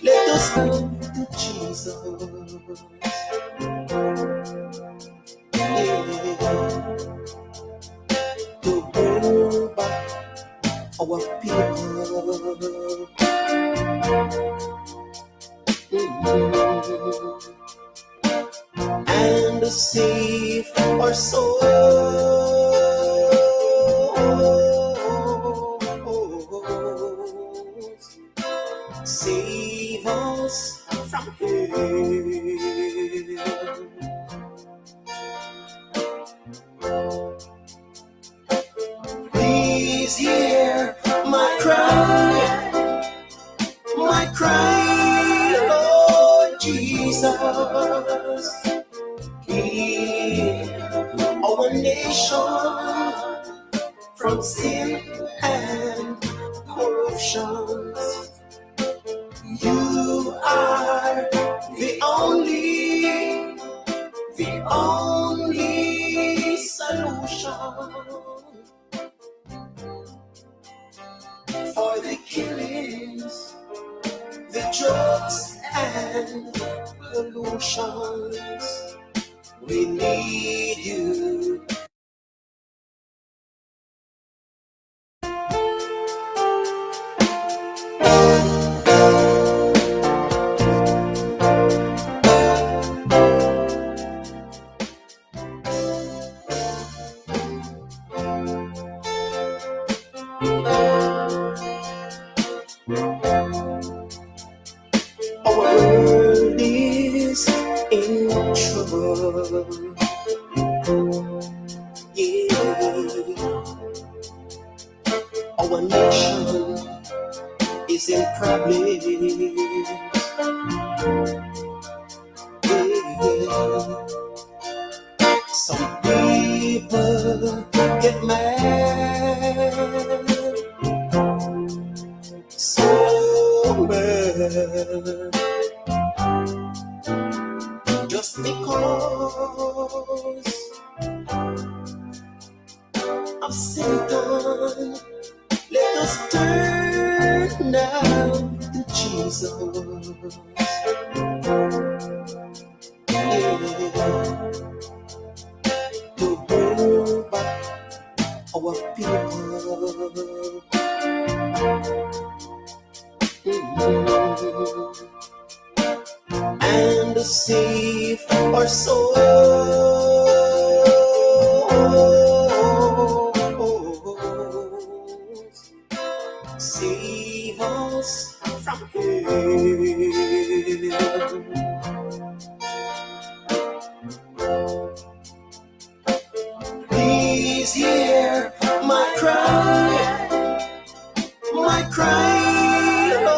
Let us to Jesus. Yeah. To bring back our people. And save our souls. Save us from hell. Please hear my cry, Lord Jesus. Heal our nation from sin and corruption. You are the only solution for the killings, the drugs and pollutions. We need you. Our world is in trouble. Yeah. Our nation is in problems. Yeah. Some people get mad, so mad, just because of Satan. Let us turn now to Jesus. Yeah. To bring back our people. And save our souls. Save us from hell. Please hear my cry,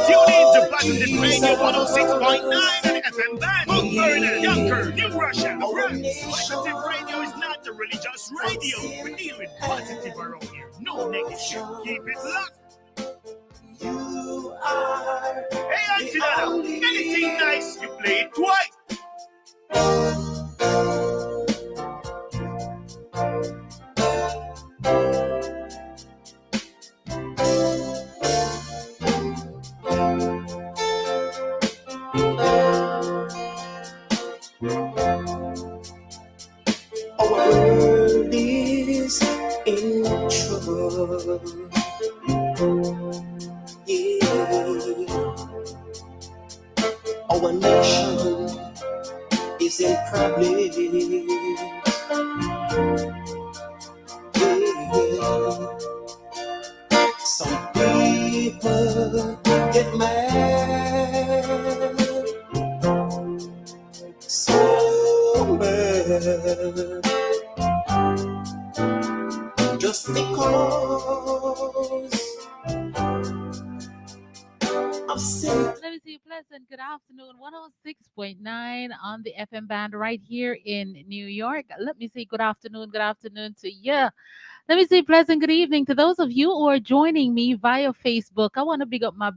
Tune in to Lord Positive Jesus. Radio 106.9 and FM band. Vernon, Younger, New Russia, Rams. Positive Radio is not a religious radio. We deal with positive around here. No negative. Keep it locked. You are Hey, Aunty Donna, anything nice, you play it twice. our world is in trouble. Yeah. Our nation is in problems. Yeah. Some people get mad, so mad, just because of sin. Let me see, pleasant good afternoon. 106.9 on the FM band right here in New York. Let me say good afternoon to you. Let me say pleasant good evening to those of you who are joining me via Facebook. I want to big up my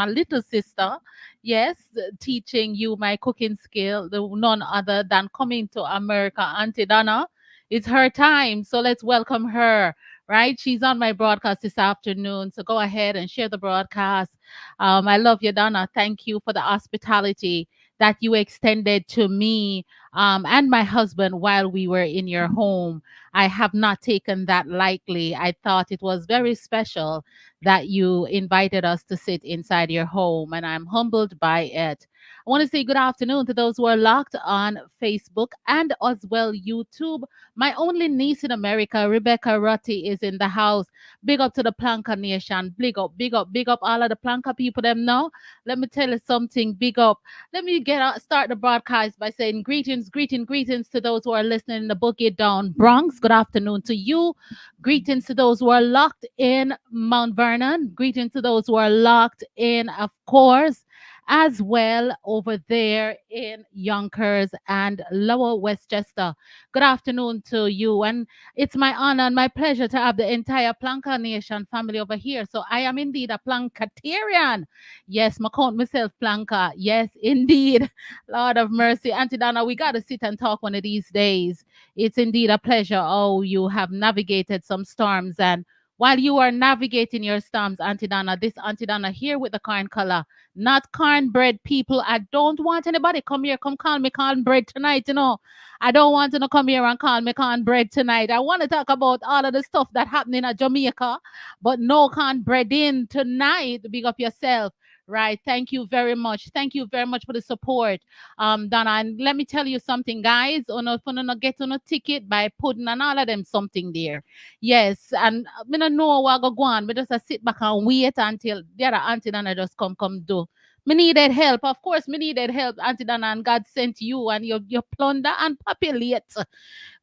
little sister. Yes, teaching you my cooking skill, the none other than coming to America, Aunty Donna. It's her time, so let's welcome her right? She's on my broadcast this afternoon. So go ahead and share the broadcast. I love you, Donna. Thank you for the hospitality that you extended to me and my husband while we were in your home. I have not taken that lightly. I thought it was very special that you invited us to sit inside your home, and I'm humbled by it. I want to say good afternoon to those who are locked on Facebook and as well YouTube. My only niece in America, Rebecca Rutty, is in the house. Big up to the Planka Nation. Big up, big up, big up all of the Planka people them now. Let me tell you something. Big up. Let me start the broadcast by saying greetings to those who are listening in the Boogie Down Bronx. Good afternoon to you. Greetings to those who are locked in Mount Vernon. Greetings to those who are locked in, of course, as well over there in Yonkers and Lower Westchester. Good afternoon to you. And it's my honor and my pleasure to have the entire Planka Nation family over here. So I am indeed a Plankatarian. Yes, I count myself Planka. Yes, indeed. Lord of mercy. Auntie Donna, we got to sit and talk one of these days. It's indeed a pleasure. Oh, you have navigated some storms. And while you are navigating your storms, Auntie Donna, this Auntie Donna here with the corn color, not cornbread people. I don't want anybody come here, come call me cornbread tonight, you know. I don't want to come here and call me cornbread tonight. I want to talk about all of the stuff that happening at Jamaica, but no cornbread in tonight. Big up yourself. Right. Thank you very much. Thank you very much for the support. Donna. And let me tell you something, guys. On a get on a ticket by putting and all of them something there. Yes. And I don't know what go on. But just sit back and wait until the other Auntie Donna just come do. Me needed help. Of course, me needed help, Auntie Donna, and God sent you and you plunder and populate.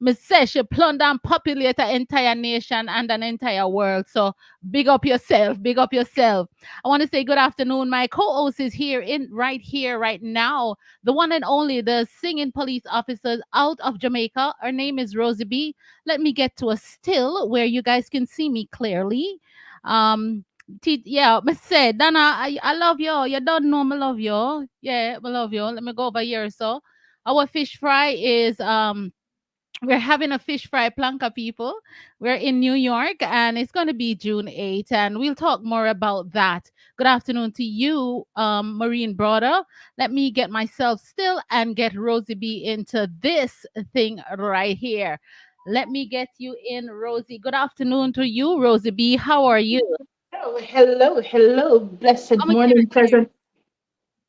Me say she plunder and populate an entire nation and an entire world. So big up yourself. Big up yourself. I want to say good afternoon. My co-host is here right now. The one and only, the singing police officer out of Jamaica. Her name is Rosey B. Let me get to a still where you guys can see me clearly. Yeah, me say, Donna, I love you. You don't know me love you. Yeah, I love you. Let me go over here. So our fish fry is we're having a fish fry planka, people. We're in New York and it's going to be June 8th, and we'll talk more about that. Good afternoon to you, Marine Brother. Let me get myself still and get Rosie B into this thing right here. Let me get you in, Rosie. Good afternoon to you, Rosie B. How are you? Oh, hello, hello. Blessed I'm going to hear morning, it clear.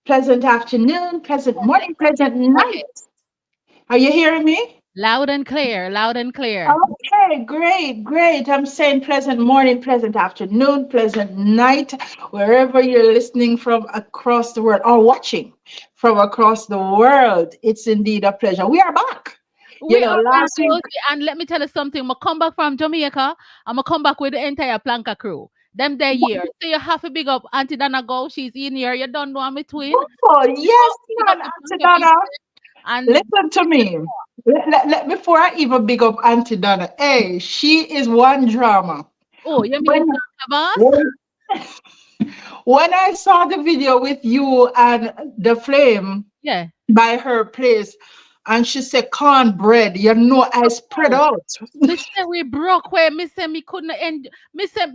pleasant afternoon, pleasant morning, pleasant Go ahead. night. Are you hearing me? Loud and clear, loud and clear. Okay, great, great. I'm saying pleasant morning, pleasant afternoon, pleasant night, wherever you're listening from across the world or watching from across the world. It's indeed a pleasure. We are back. We are back, Last week, Rosie, and let me tell you something. I'm gonna come back from Jamaica. I'm gonna come back with the entire Planka crew. Them there here. So you have to big up Auntie Donna Go. She's in here. You don't know I'm a twin. oh, You know, yes, big up man, the Auntie Planka Donna. people. And Listen to me. Before I even big up Auntie Donna, hey, she is one drama. oh, you mean When, Planka boss? when, when I saw the video with you and the flame Yeah. by her place, and she said cornbread, I spread Oh, out. me say we broke where me say me couldn't end. Me say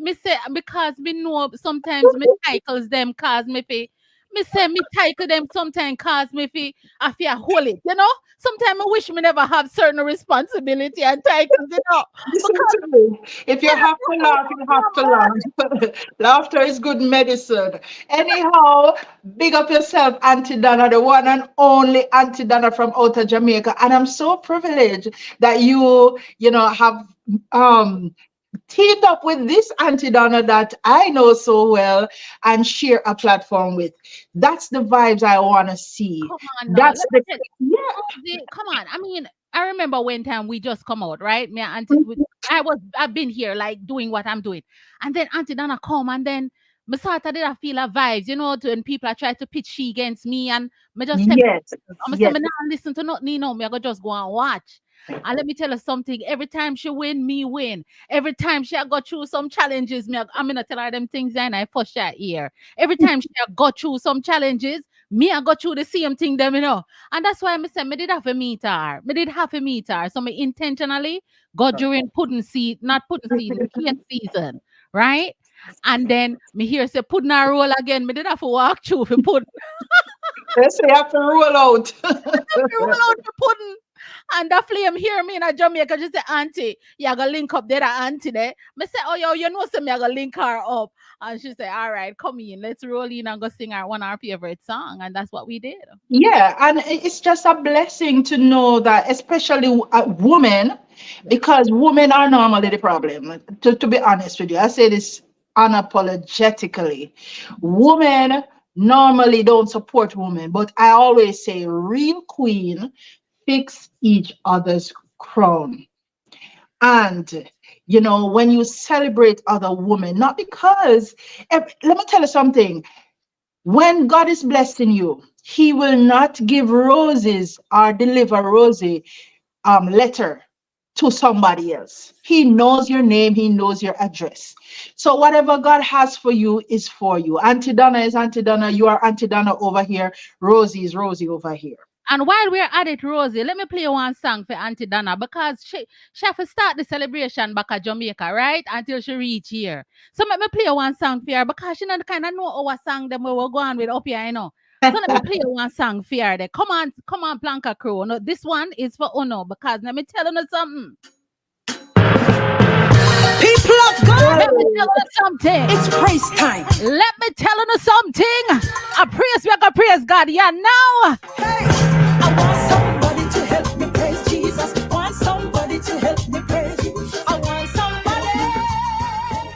because me know sometimes me titles them cause me fi. Me say me title them sometimes cause me fi I feel hold it, you know. Sometimes I wish me never have certain responsibility and titles, you know. Listen Because to me. If you yeah, have to laugh, you have to laugh. Laughter is good medicine. Anyhow, big up yourself, Auntie Donna, the one and only Auntie Donna from outer Jamaica. And I'm so privileged that have um teamed up with this Auntie Donna that I know so well and share a platform with. That's the vibes I want to see. come on now. Let That's me the tell yeah. Rosie, come on. I mean, I remember one time we just come out, right? Me and Auntie, I've been here like doing what I'm doing, and then Auntie Donna come, and then me sort of did I feel a vibes, you know, to when people are trying to pitch she against me, and me just tell Yes, I'm gonna say yes. me not listen to nothing, you know, me I go just go and watch. And let me tell you something. Every time she win, me win. Every time she a go through some challenges, I'm gonna tell her them things and I first shot here. Every time she a go through some challenges, Me, I go through the same thing them, And that's why I said, me did have a meter. Me did have a meter. So me intentionally go during pudding seed, not pudding season, cane season, right? And then me here say pudding a roll again. Me did have to walk through for pudding. They say you have to roll out. Me roll out for pudding. And the flame hear me in a Jamaica just say, Auntie, you gotta link up there, Auntie there. Me say, oh, yo, you know, say me I gotta link her up. And she say, all right, come in, let's roll in and go sing our one of our favorite song. And that's what we did. Yeah, and it's just a blessing to know that, especially women, because women are normally the problem. To be honest with you, I say this unapologetically. Women normally don't support women, but I always say, real queen fix each other's crown. And when you celebrate other women, not because, let me tell you something. When God is blessing you, He will not give roses or deliver Rosie letter to somebody else. He knows your name, He knows your address. So whatever God has for you is for you. Auntie Donna is Auntie Donna. You are Auntie Donna over here. Rosie is Rosie over here. And while we're at it, Rosie, let me play one song for Auntie Donna because she have to start the celebration back at Jamaica, right? Until she reach here. So let me play one song for her because she not kind of know our song them we will go on with up here. So let me play one song for her there. Come on, Blanca Crew. No, this one is for Uno because let me tell you something. People of God, Let me tell you something. it's praise time. Let me tell you something. I praise, we are gonna praise God. Yeah, now. Hey, I want somebody to help me praise Jesus. Want somebody to help me praise Jesus. I want somebody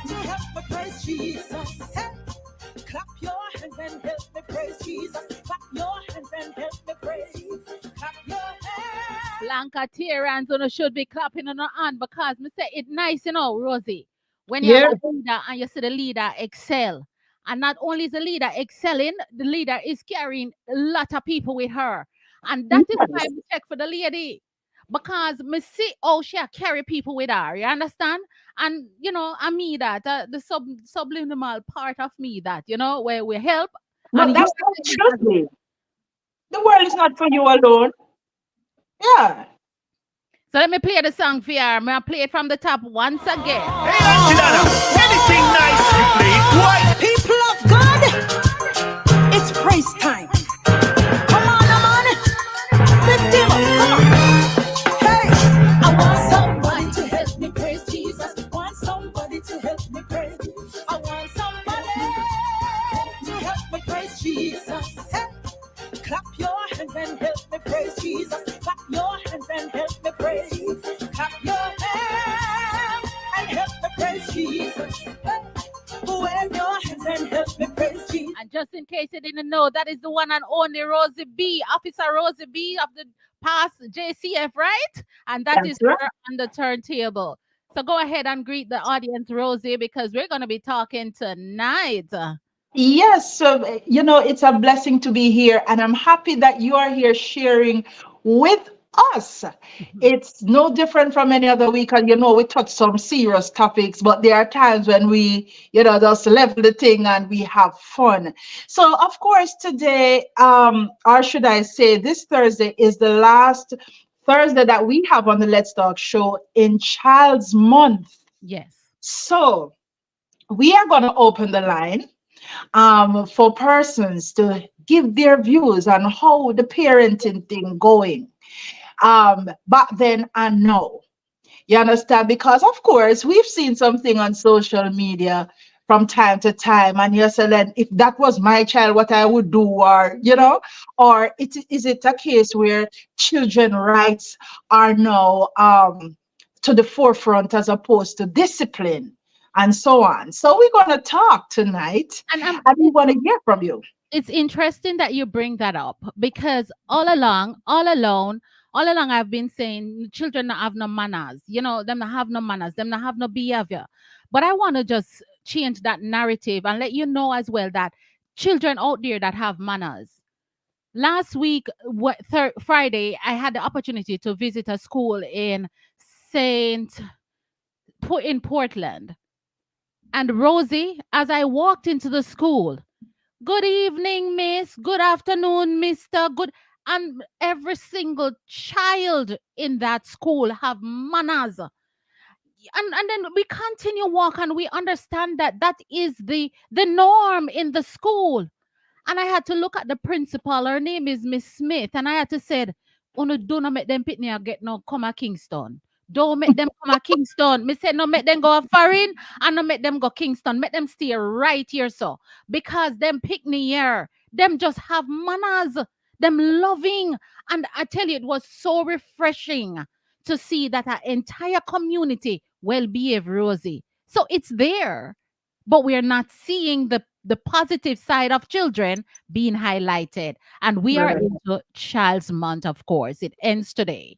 to help me praise Jesus. Hey, clap your hands and help me praise Jesus. Clap your hands and help me praise Jesus. Clap your hands. Blanca Tierans should be clapping on her hand because me say it nice, Rosie. When you Yeah. have a leader and you see the leader excel. And not only is the leader excelling, the leader is carrying a lot of people with her. And that is why Yes. we check for the lady. Because me see how she carry people with her. You understand? And I mean that the subliminal part of me that, where we help But and you that's not true. The world is not for you alone. Yeah. So let me play the song for you. May I play it from the top once again? Hey, Auntie Donna, anything nice you play it twice. People of God, it's praise time. Come on, I'm on it. Lift him up, come on. Hey, I want somebody to help me praise Jesus. Want somebody to help me praise Jesus. I want somebody to help me praise Jesus. Hey, clap your hands and help me praise Jesus. Clap your hands and help me praise Jesus. Clap your hands and help me praise Jesus. Hey, wave your hands and help me praise Jesus. And just in case you didn't know, that is the one and only Rosey B, Officer Rosey B of the past JCF, right? And that is That's right. her on the turntable. So go ahead and greet the audience, Rosey, because we're going to be talking tonight. Yes, so it's a blessing to be here, and I'm happy that you are here sharing with us. It's no different from any other week, and we touch some serious topics, but there are times when we, just level the thing and we have fun. So, of course, today, or should I say, this Thursday is the last Thursday that we have on the Let's Talk show in Child's Month. Yes. So, we are going to open the line for persons to give their views on how the parenting thing going back then and now. You understand? Because of course we've seen something on social media from time to time, and you say, then if that was my child, what I would do, or is it a case where children rights are now to the forefront as opposed to discipline and so on. So we're going to talk tonight, And and we want to hear from you. it's interesting that you bring that up because all along I've been saying children not have no manners, them not have no manners, them not have no behavior. But I want to just change that narrative and let you know as well that children out there that have manners. Last week, Friday, I had the opportunity to visit a school in Saint in Portland. And Rosie, as I walked into the school, Good evening, miss. Good afternoon, mister. Good. And every single child in that school have manners. And then we continue walk and we understand that that is the norm in the school. And I had to look at the principal. Her name is Miss Smith. And I had to say, Uno do not make them pitney get no come a Kingston. Don't make them come a Kingston. Me said no make them go a foreign and no make them go Kingston. Make them stay right here so. Because them picnic here, them just have manners. Them loving. And I tell you, it was so refreshing to see that our entire community well behave, Rosie. So it's there. But we're not seeing the positive side of children being highlighted. And we are Right. into Child's Month, of course. It ends today.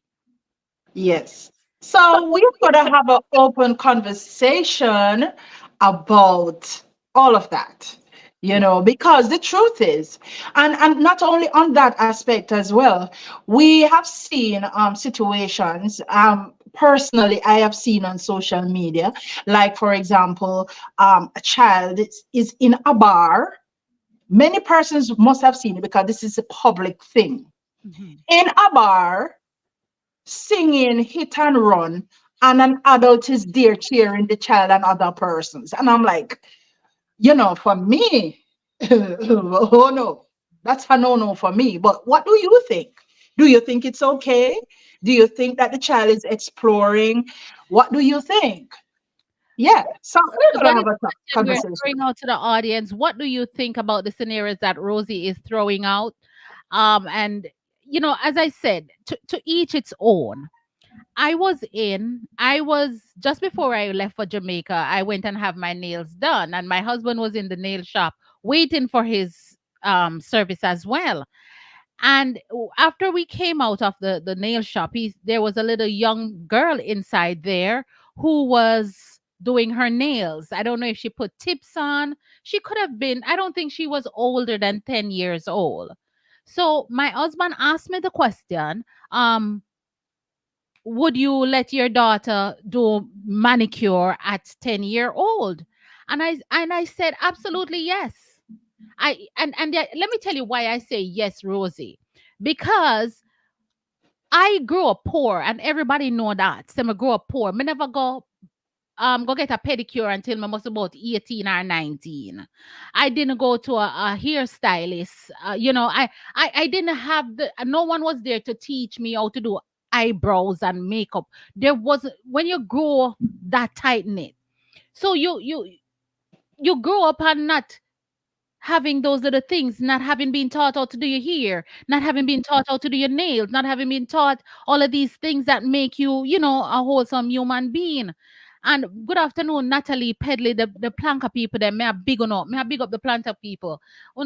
Yes. So we're going to have an open conversation about all of that, Yeah. because the truth is, and not only on that aspect as well, we have seen situations. Personally, I have seen on social media, like for example, a child is in a bar. Many persons must have seen it because this is a public thing. Mhm. In a bar, singing hit and run, and an adult is there cheering the child and other persons. And I'm like, for me, oh no, that's a no for me. But what do you think? Do you think it's okay? Do you think that the child is exploring? What do you think? Yeah, so we're So gonna that is have a the question we're conversation. throwing out to the audience. What do you think about the scenarios that Rosie is throwing out? And as I said, to each its own. I was just before I left for Jamaica, I went and have my nails done, and my husband was in the nail shop waiting for his service as well. And after we came out of the nail shop, there was a little young girl inside there who was doing her nails. I don't know if she put tips on. She could have been, I don't think she was older than 10 years old. So my husband asked me the question, would you let your daughter do manicure at 10-year-old? And I said absolutely yes. Let me tell you why I say yes, Rosie. Because I grew up poor and everybody know that. So I grew up poor. Me never go get a pedicure until I was about 18 or 19. I didn't go to a hairstylist. I didn't have no one was there to teach me how to do eyebrows and makeup. There was when you grow that tight knit. So you grow up and not having those little things, not having been taught how to do your hair, not having been taught how to do your nails, not having been taught all of these things that make you, a wholesome human being. And good afternoon, Natalie Pedley, the planker people. There, may I big on up, may I big up the planter people. All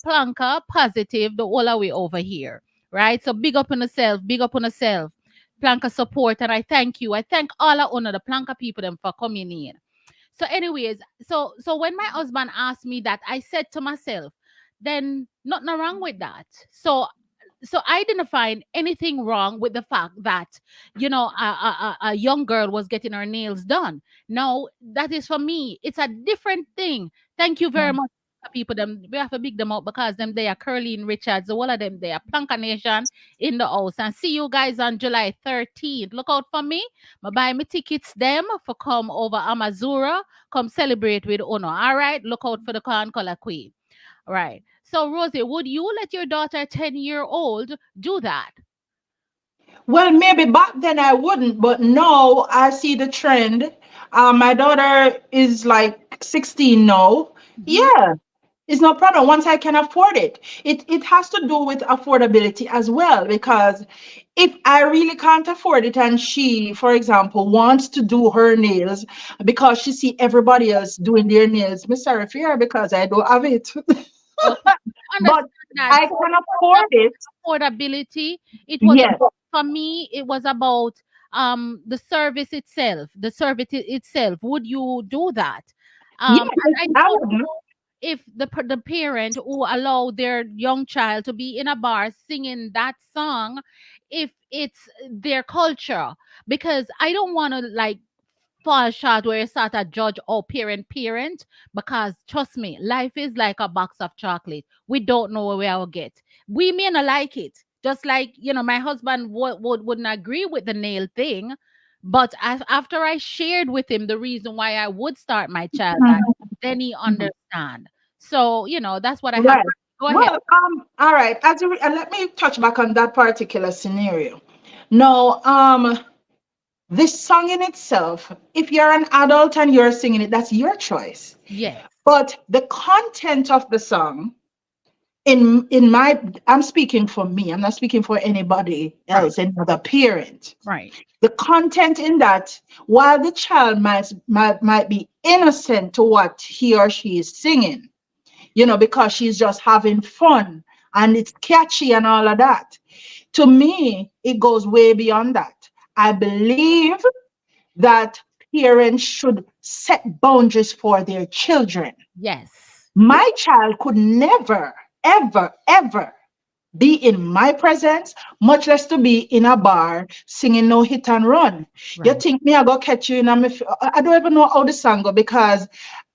planker positive the whole way over here, right? So big up on yourself, planker support, and I thank you. I thank all of the planker people them for coming in. So, anyways, so when my husband asked me that, I said to myself, then nothing wrong with that. So I didn't find anything wrong with the fact that a young girl was getting her nails done. No, that is for me. It's a different thing. Thank you very much. People, them we have to big them up because them they are Curly Richards, all of them they are Planka Nation in the house. And see you guys on July 13th. Look out for me. I buy me tickets them for come over Amazura, come celebrate with Uno. All right, look out for the corn color queen. All right. So Rosie, would you let your daughter 10-year-old do that? Well, maybe back then I wouldn't, but now I see the trend. My daughter is like 16 now. Mhm. Yeah, it's no problem once I can afford it. It has to do with affordability as well, because if I really can't afford it and she, for example, wants to do her nails because she see everybody else doing their nails, me sorry for her because I don't have it. Okay. But Understand that. I So can it was afford it. about affordability. It was Yes. about, for me, it was about the service itself. The service itself. Would you do that? Yes, And I I don't would. know if the parent who allow their young child to be in a bar singing that song, if it's their culture, because I don't want to like fall short where you start to judge oh parent because trust me, life is like a box of chocolate. We don't know where we will get. We may not like it. Just like, my husband wouldn't agree with the nail thing. But after I shared with him the reason why I would start my child that, Mhm. then he Mhm. understand. So, that's what I have. Right. Go ahead. Well, all right. Let me touch back on that particular scenario. No, this song in itself, if you're an adult and you're singing it, that's your choice. Yes. But the content of the song, I'm speaking for me. I'm not speaking for anybody Right. else, any other parent. Right. The content in that, while the child might be innocent to what he or she is singing, because she's just having fun and it's catchy and all of that. To me, it goes way beyond that. I believe that parents should set boundaries for their children. Yes. My child could never, ever, ever be in my presence, much less to be in a bar singing no hit and run. You Right. think me I go catch you in a I don't even know how the song go because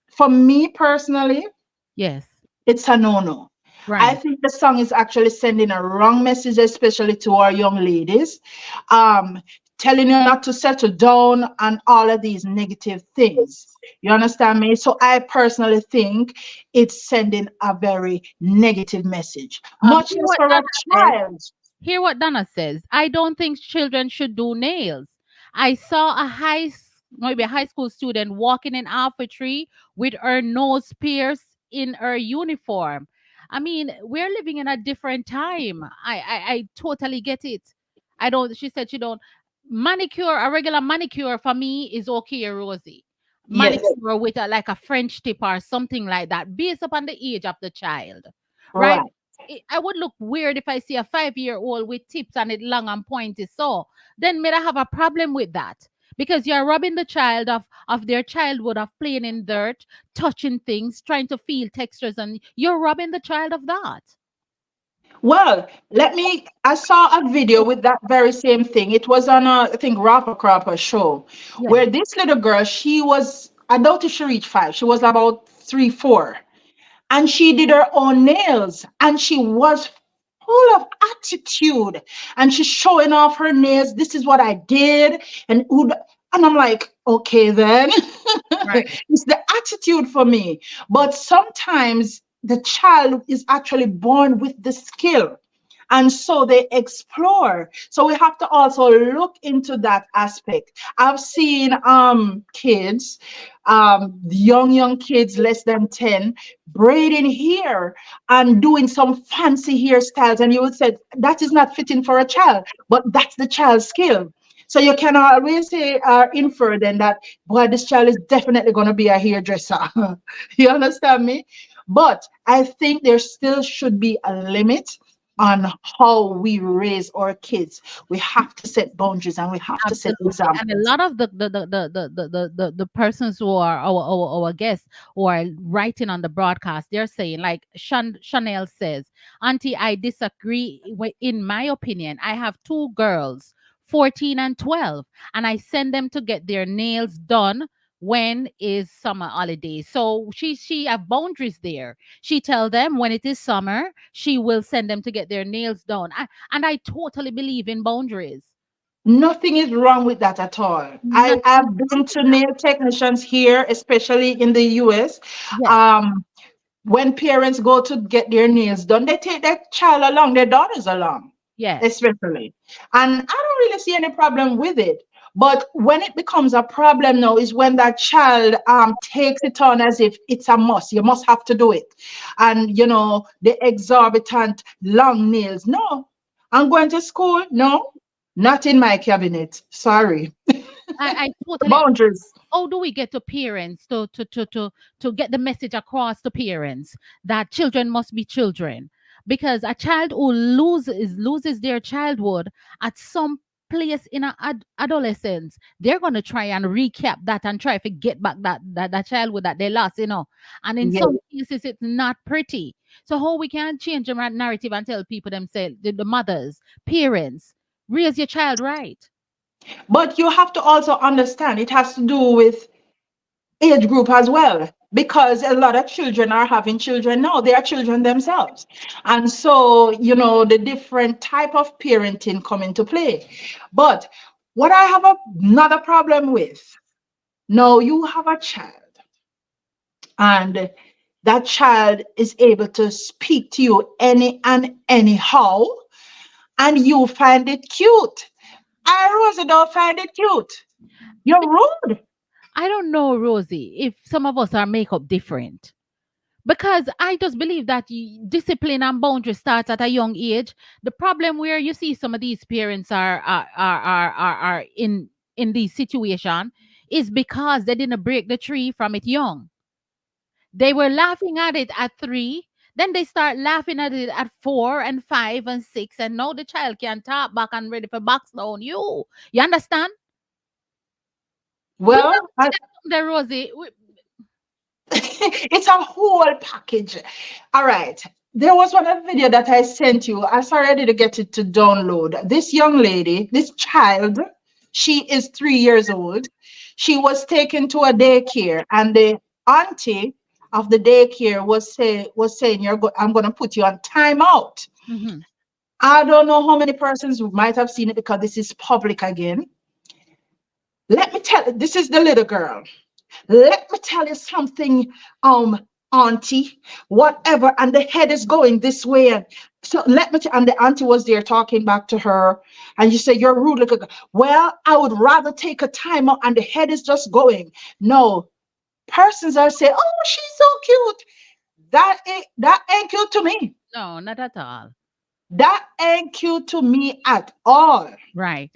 for me personally, Yes. it's a no-no. I Right. think the song is actually sending a wrong message, especially to our young ladies, um, telling you not to settle down and all of these negative things. You understand me? So I personally think it's sending a very negative message, much Hear less what for a Donna says. child. Hear what Donna says. I don't think children should do nails. I saw maybe a high school student walking in Alpha Tree with her nose pierced in her uniform. I mean, we're living in a different time. I totally get it. I don't. She said she don't manicure. A regular manicure for me is okay, Rosie. Yes, Manicure with like a French tip or something like that, based upon the age of the child, right? right. I would look weird if I see a 5-year-old with tips and it long and pointy. So then may I have a problem with that? Because you're robbing the child of their childhood of playing in dirt, touching things, trying to feel textures, and you're robbing the child of that. Well, I saw a video with that very same thing. It was on I think, Rapper Cropper show, Yes, where this little girl, I doubt if she reached 5. She was about 3, 4. And she did her own nails. And she was full of attitude. And she's showing off her nails. This is what I did. And I'm like, okay, then. right. It's the attitude for me. But sometimes the child is actually born with the skill. And so they explore. So we have to also look into that aspect. I've seen kids, young kids less than 10, braiding hair and doing some fancy hairstyles. And you would say that is not fitting for a child, but that's the child's skill. So you can always say infer then that, boy, this child is definitely going to be a hairdresser. You understand me? But I think there still should be a limit on how we raise our kids. We have to set boundaries and we have to set Absolutely. And a examples. lot of the persons who are our guests who are writing on the broadcast, they're saying, like Chanel says, Auntie, I disagree. In my opinion, I have two girls, 14 and 12, and I send them to get their nails done when is summer holidays. So she have boundaries there. She tell them when it is summer, she will send them to get their nails done. And I totally believe in boundaries. Nothing is wrong with that at all. I Nothing. have been to nail technicians here, especially in the US. Yes, Um, when parents go to get their nails done, they take their child along, their daughters along, yes, especially. And I don't really see any problem with it. But when it becomes a problem now is when that child takes it on as if it's a must. You must have to do it. And, the exorbitant long nails. No, I'm going to school. No, not in my cabinet. Sorry. I totally. Boundaries. How do we get to parents to get the message across to parents that children must be children? Because a child who loses their childhood at some place in adolescence, they're gonna try and recap that and try to get back that childhood that they lost. And in Yeah. some cases, it's not pretty. So how we can change the narrative and tell people themselves, the mothers, parents, raise your child right. But you have to also understand it has to do with age group as well, because a lot of children are having children now. They are children themselves. And so, the different type of parenting come into play. But what I have another problem with, now you have a child, and that child is able to speak to you any and anyhow, and you find it cute. I, Rosie, don't find it cute. You're rude. I don't know, Rosie, if some of us are make up different. Because I just believe that discipline and boundary starts at a young age. The problem where you see some of these parents are in this situation is because they didn't break the tree from it young. They were laughing at it at 3, then they start laughing at it at 4 and 5 and 6, and now the child can talk back and ready for box down you. You understand? We Well, never see that from the Rosie. it's a whole package. All right. There was one other video that I sent you. I sorry I didn't get it to download. This young lady, this child, she is 3 years old. She was taken to a daycare, and the auntie of the daycare was saying, I'm gonna put you on timeout. Mhm. I don't know how many persons might have seen it because this is public again. Let me tell you, this is the little girl. Let me tell you something, auntie, whatever, and the head is going this way. And so and the auntie was there talking back to her, and you say, you're rude. Look, well, I would rather take a time out, and the head is just going. No, persons are saying, oh, she's so cute. That ain't cute to me. No, not at all. That ain't cute to me at all. Right.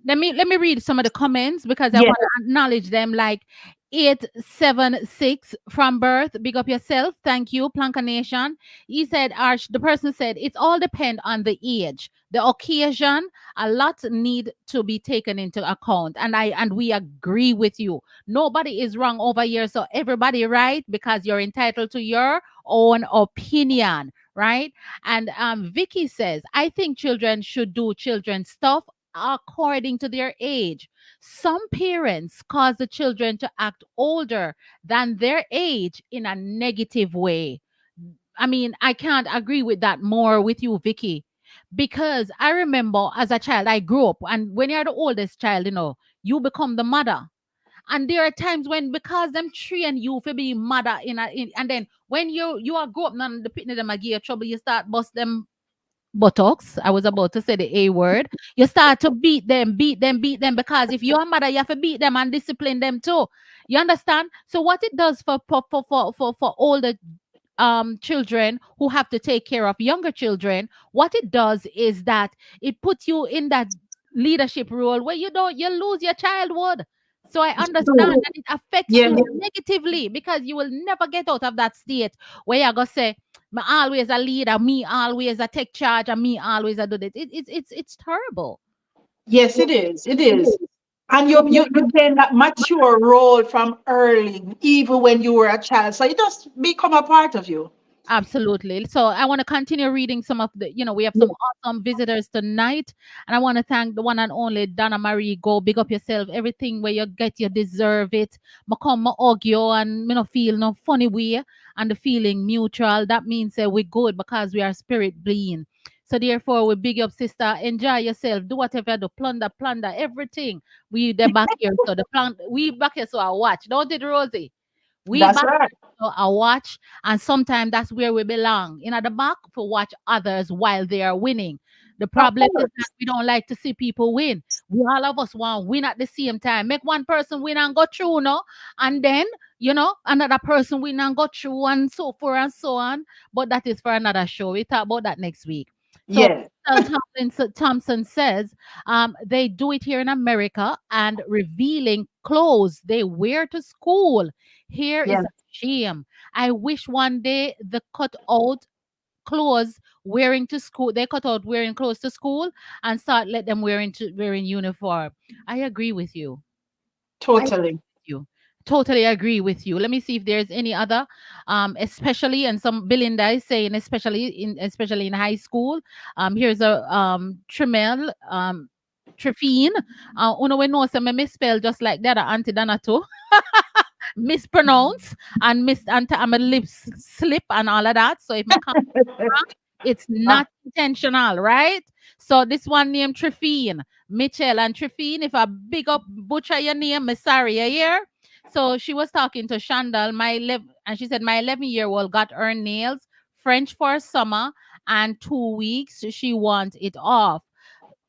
Let me read some of the comments because I Yes, want to acknowledge them. Like 876 from birth. Big up yourself. Thank you, Planka Nation. He said, Arch, the person said, it's all depend on the age, the occasion. A lot need to be taken into account. And we agree with you. Nobody is wrong over here. So everybody right because you're entitled to your own opinion. Right. And Vicky says, I think children should do children stuff according to their age. Some parents cause the children to act older than their age in a negative way. I mean, I can't agree with that more with you, Vicky, because I remember as a child, I grew up, and when you're the oldest child, you become the mother. And there are times when because them train you for be mother and then when you are grow up and the pitney them a give you trouble, you start bust them buttocks. I was about to say the A word. You start to beat them because if you're a mother, you have to beat them and discipline them too. You understand? So what it does for older children who have to take care of younger children, what it does is that it puts you in that leadership role where you lose your childhood. So I understand true. that it affects Yeah, you negatively because you will never get out of that state where you're gonna say, me always a leader, me always a take charge, and me always a do this. It's terrible. yes, it is. It is. And you're playing that mature role from early, even when you were a child. So it just become a part of you. Absolutely. So I want to continue reading some of we have some Yeah. awesome visitors tonight. And I want to thank the one and only Donna Marie. Go big up yourself. Everything where you get, you deserve it. Ma come, ma hug you and me no feel no funny way. And the feeling mutual. That means we're good because we are spirit being. So therefore, we big up sister. Enjoy yourself. Do whatever you do. Plunder, everything. We the back here. So we back here so I watch. Don't it, Rosie? We That's back right. so I watch, and sometimes that's where we belong in at the back to watch others while they are winning. The Of problem is that course. we don't like to see people win. We all of us want to win at the same time. Make one person win and go through, no, and then another person win and go through, and so forth and so on. But that is for another show. We talk about that next week. So Yeah. Thompson says they do it here in America and revealing clothes they wear to school. Here is Yeah. a shame. I wish one day the cut out clothes wearing to school, they cut out wearing clothes to school and start let them wearing uniform. I agree with you. I agree Totally. with you. Totally agree with you. Let me see if there's any other, especially and some Belinda is saying, especially in high school. Here's a Trimel. Trifine. Uno we know some misspell just like that, Auntie Donna too. Mispronounce and my lips slip and all of that. So if I come wrong, it's Ah, not intentional, right? So this one named Trifine, Mitchell and Trifine. If I big up butcher your name, me sorry, you hear? So she was talking to Shandal, and she said my 11-year-old got her nails French for summer and 2 weeks she wants it off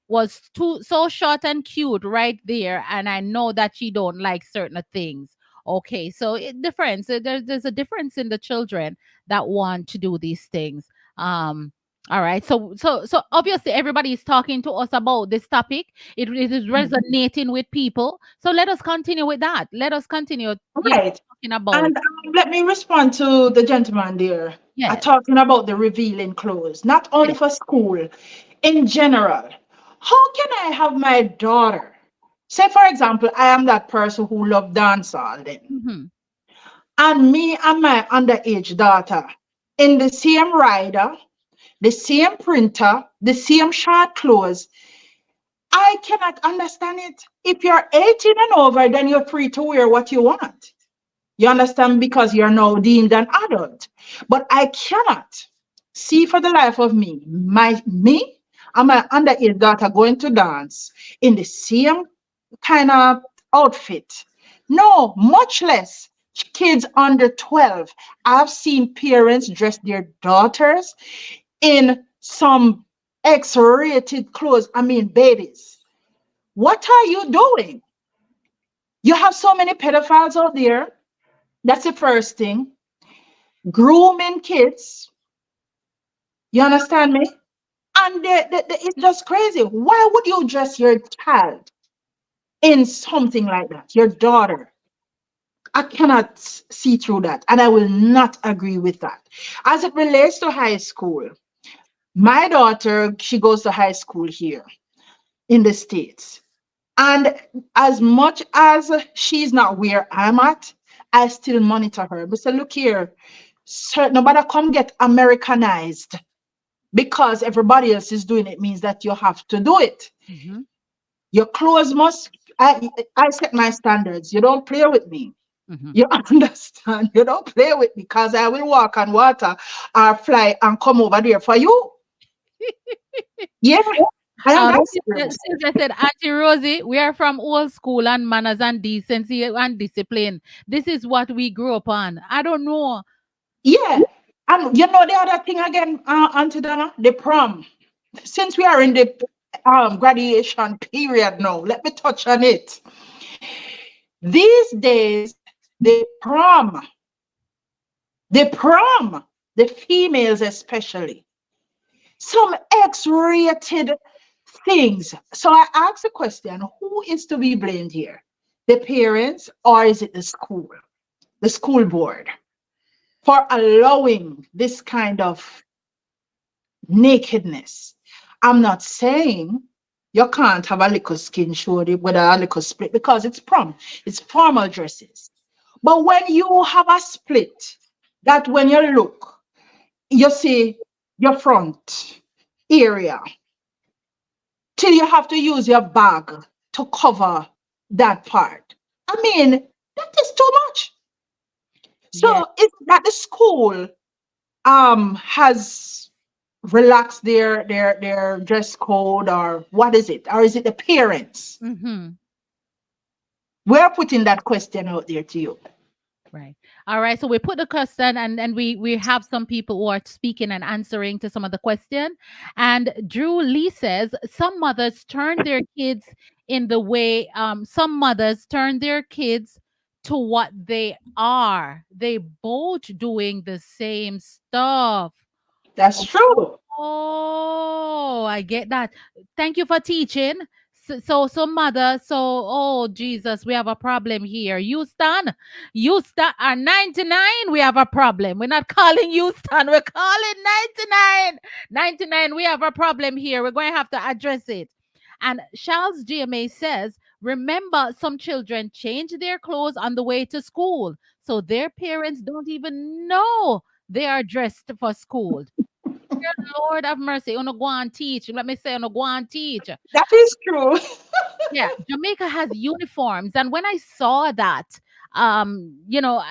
was too so short and cute right there, and I know that she don't like certain things. Okay, so difference, there's a difference in the children that want to do these things. All right, so obviously everybody is talking to us about this topic. It is resonating with people, so let us continue with that. Let us continue, right. talking about. And let me respond to the gentleman there. Yes, Talking about the revealing clothes, not only yes. for school, in general. How can I have my daughter? Say, for example, I am that person who love dancehall then, Mm-hmm. and me and my underage daughter in the same rider, the same printer, the same short clothes. I cannot understand it. If you're 18 and over, then you're free to wear what you want. You understand? Because you're now deemed an adult. But I cannot see for the life of me and my underage daughter going to dance in the same kind of outfit. No, much less kids under 12. I've seen parents dress their daughters in some X-rated clothes. I mean, babies. What are you doing? You have so many pedophiles out there. That's the first thing. Grooming kids. You understand me? And it's just crazy. Why would you dress your child in something like that? Your daughter. I cannot see through that. And I will not agree with that. As it relates to high school, my daughter, she goes to high school here in the States. And as much as she's not where I'm at, I still monitor her. But say, look here, sir, nobody come get Americanized because everybody else is doing it means that you have to do it. Mm-hmm. Your clothes must, I set my standards. You don't play with me. Mm-hmm. You understand? You don't play with me because I will walk on water or fly and come over there for you. Yeah, I am that serious. Sister said, Auntie Rosie, we are from old school and manners and decency and discipline. This is what we grew up on. I don't know. Yeah. And you know the other thing again, Auntie Donna, the prom. Since we are in the graduation period now, let me touch on it. These days, the prom, the females especially, some X-rated things. So I ask the question, who is to be blamed here? The parents or is it the school board, for allowing this kind of nakedness? I'm not saying you can't have a little skin show with a little split because it's prom, it's formal dresses. But when you have a split, that when you look, you see your front area till you have to use your bag to cover that part. I mean, that is too much. Yeah. So it's that the school has relaxed their dress code, or what is it? Or is it the parents? Mm-hmm. We're putting that question out there to you. Right. All right. So we put the question, and we have some people who are speaking and answering to some of the question. And Drew Lee says some mothers turn their kids in the way some mothers turn their kids to what they are. They both doing the same stuff. That's true. Oh, I get that. Thank you for teaching. So mother, oh Jesus, we have a problem here. Houston are 99. We have a problem. We're not calling Houston, we're calling 99. 99, we have a problem here. We're going to have to address it. And Charles GMA says, remember, some children change their clothes on the way to school, so their parents don't even know they are dressed for school. Lord have mercy. On go and teach. Let me say, on go and teach. That is true. Yeah, Jamaica has uniforms, and when I saw that, you know,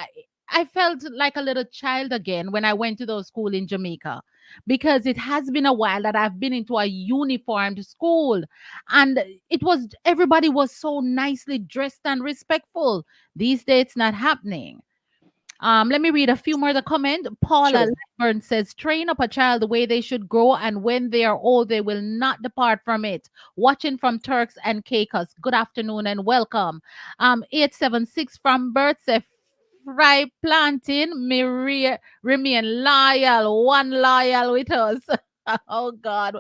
I felt like a little child again when I went to those school in Jamaica, because it has been a while that I've been into a uniformed school, and it was everybody was so nicely dressed and respectful. These days, it's not happening. Let me read a few more. The comment. Paula Sure. Blackburn says, train up a child the way they should grow, and when they are old, they will not depart from it. Watching from Turks and Caicos. Good afternoon and welcome. 876 from Birth Fry Planting. Remain loyal, one loyal with us. Oh God.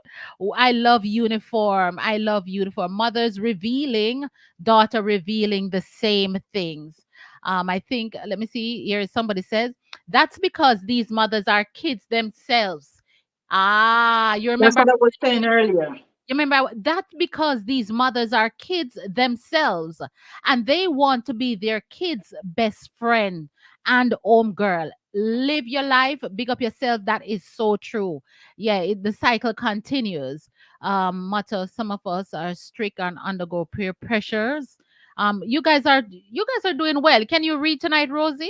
I love uniform. I love uniform. Mothers revealing, daughter revealing the same things. I think, let me see here. Somebody says that's because these mothers are kids themselves. Ah, you That's remember? what I was saying earlier. You remember that's because these mothers are kids themselves, and they want to be their kids' best friend and home girl. Live your life, big up yourself. That is so true. Yeah, the cycle continues. Matter some of us are strict and undergo peer pressures. You guys are doing well. Can you read tonight, Rosie?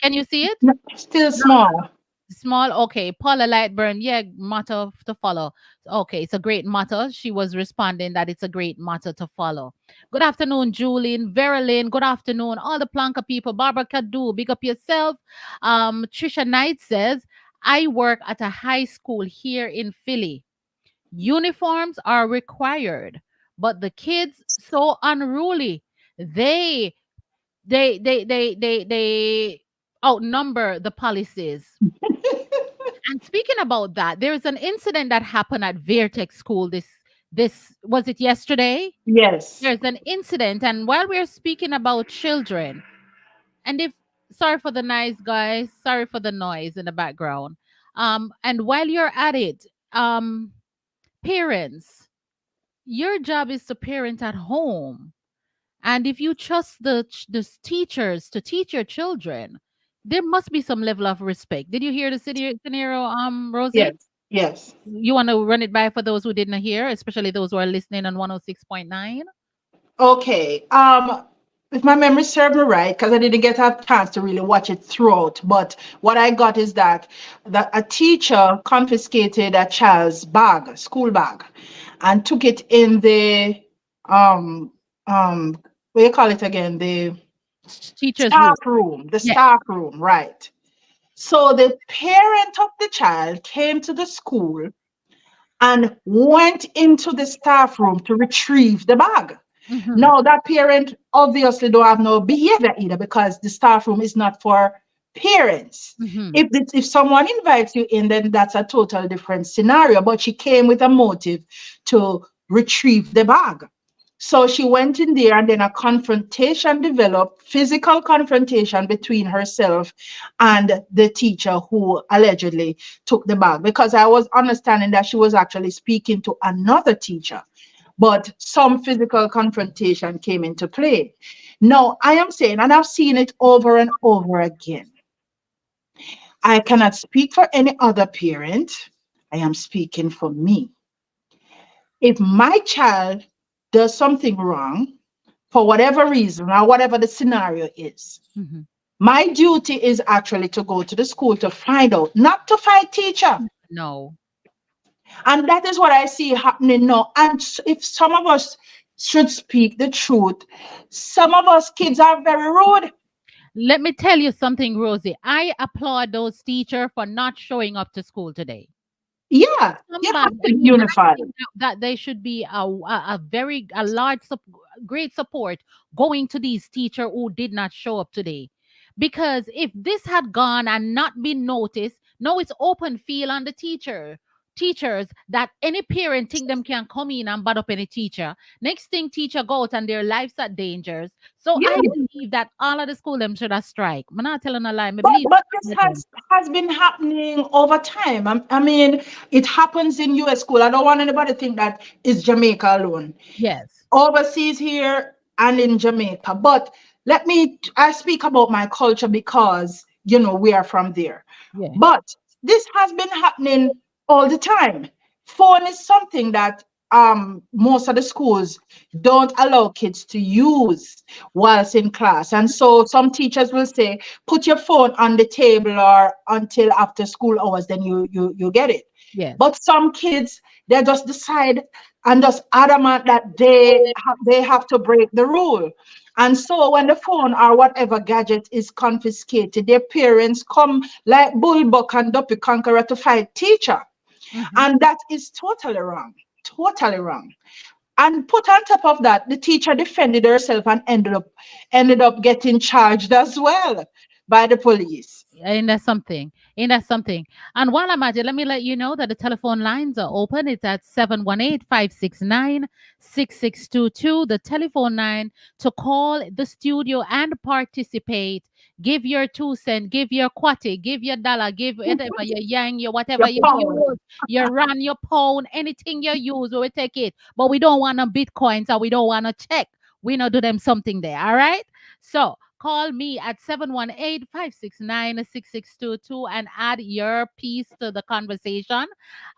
Can you see it? Still small. Small, okay. Paula Lightburn, yeah, motto to follow. Okay, it's a great motto. She was responding that it's a great motto to follow. Good afternoon, Julian, Verilyn. Good afternoon, all the Planka people. Barbara Cadu, big up yourself. Trisha Knight says, I work at a high school here in Philly. Uniforms are required, but the kids so unruly. They they outnumber the policies. And speaking about that, there's an incident that happened at Vertex School. This was it yesterday? Yes. There's an incident, and while we're speaking about children, and if sorry for the noise, guys, sorry for the noise in the background. And while you're at it, parents, your job is to parent at home. And if you trust the teachers to teach your children, there must be some level of respect. Did you hear the scenario, Rosie? Yes. Yes. You want to run it by for those who didn't hear, especially those who are listening on 106.9? Okay. If my memory serves me right, because I didn't get a chance to really watch it throughout, but what I got is that a teacher confiscated a child's bag, school bag, and took it in the um what do you call it again? The Teachers' room. staff room, the Yeah. staff room, right? So the parent of the child came to the school and went into the staff room to retrieve the bag. Hmm. Now, that parent obviously don't have no behavior either, because the staff room is not for parents. Hmm. If someone invites you in, then that's a total different scenario. But she came with a motive to retrieve the bag. So she went in there, and then a confrontation developed, physical confrontation between herself and the teacher who allegedly took the bag. Because I was understanding that she was actually speaking to another teacher, but some physical confrontation came into play. Now, I am saying, and I've seen it over and over again, I cannot speak for any other parent. I am speaking for me. If my child does something wrong, for whatever reason or whatever the scenario is, Hmm. my duty is actually to go to the school to find out, not to fight teacher. No. And that is what I see happening now. And if some of us should speak the truth, some of us kids are very rude. Let me tell you something, Rosie. I applaud those teachers for not showing up to school today. Yeah, you have Somebody, to I be mean, I unified. think that they should be a very a large great support going to these teacher who did not show up today, because if this had gone and not been noticed, now it's open field on the teachers that any parent think them can come in and bad up any teacher. Next thing teacher go out and their lives are dangerous. So Yeah, I believe that all of the school them should have strike. I'm not telling a lie. I but believe but this that. has been happening over time. I mean, it happens in US school. I don't want anybody to think that it's Jamaica alone. Yes. Overseas here and in Jamaica. But I speak about my culture because we are from there. Yeah. But this has been happening all the time. Phone is something that most of the schools don't allow kids to use whilst in class. And so some teachers will say, put your phone on the table or until after school hours, then you get it. Yes. But some kids, they just decide and just adamant that they have to break the rule. And so when the phone or whatever gadget is confiscated, their parents come like Bullbuck and Duppy Conqueror to fight teacher. Mhm. And that is totally wrong. Totally wrong. And put on top of that, the teacher defended herself and ended up getting charged as well by the police. Ain't that something? Ain't that something? And while I'm at it, let me let you know that the telephone lines are open. It's at 718-569-6622. The telephone line to call the studio and participate. Give your 2 cent, give your quatty, give your dollar, give whatever your yang, your whatever Your you power. use, your rand, your pound, anything you use, we will take it. But we don't want no bitcoins or we don't want to check. We not do them something there. All right. So call me at 718-569-6622 and add your piece to the conversation.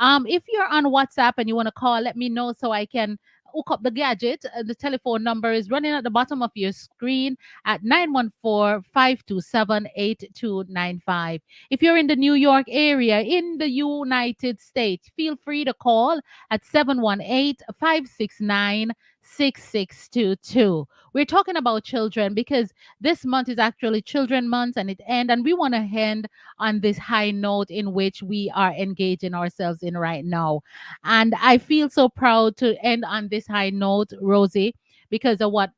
If you're on WhatsApp and you want to call, let me know so I can hook up the gadget. The telephone number is running at the bottom of your screen at 914-527-8295. If you're in the New York area, in the United States, feel free to call at 718-569-6622. We're talking about children because this month is actually Children Month and we want to end on this high note in which we are engaging ourselves in right now. And I feel so proud to end on this high note, Rosie, because of what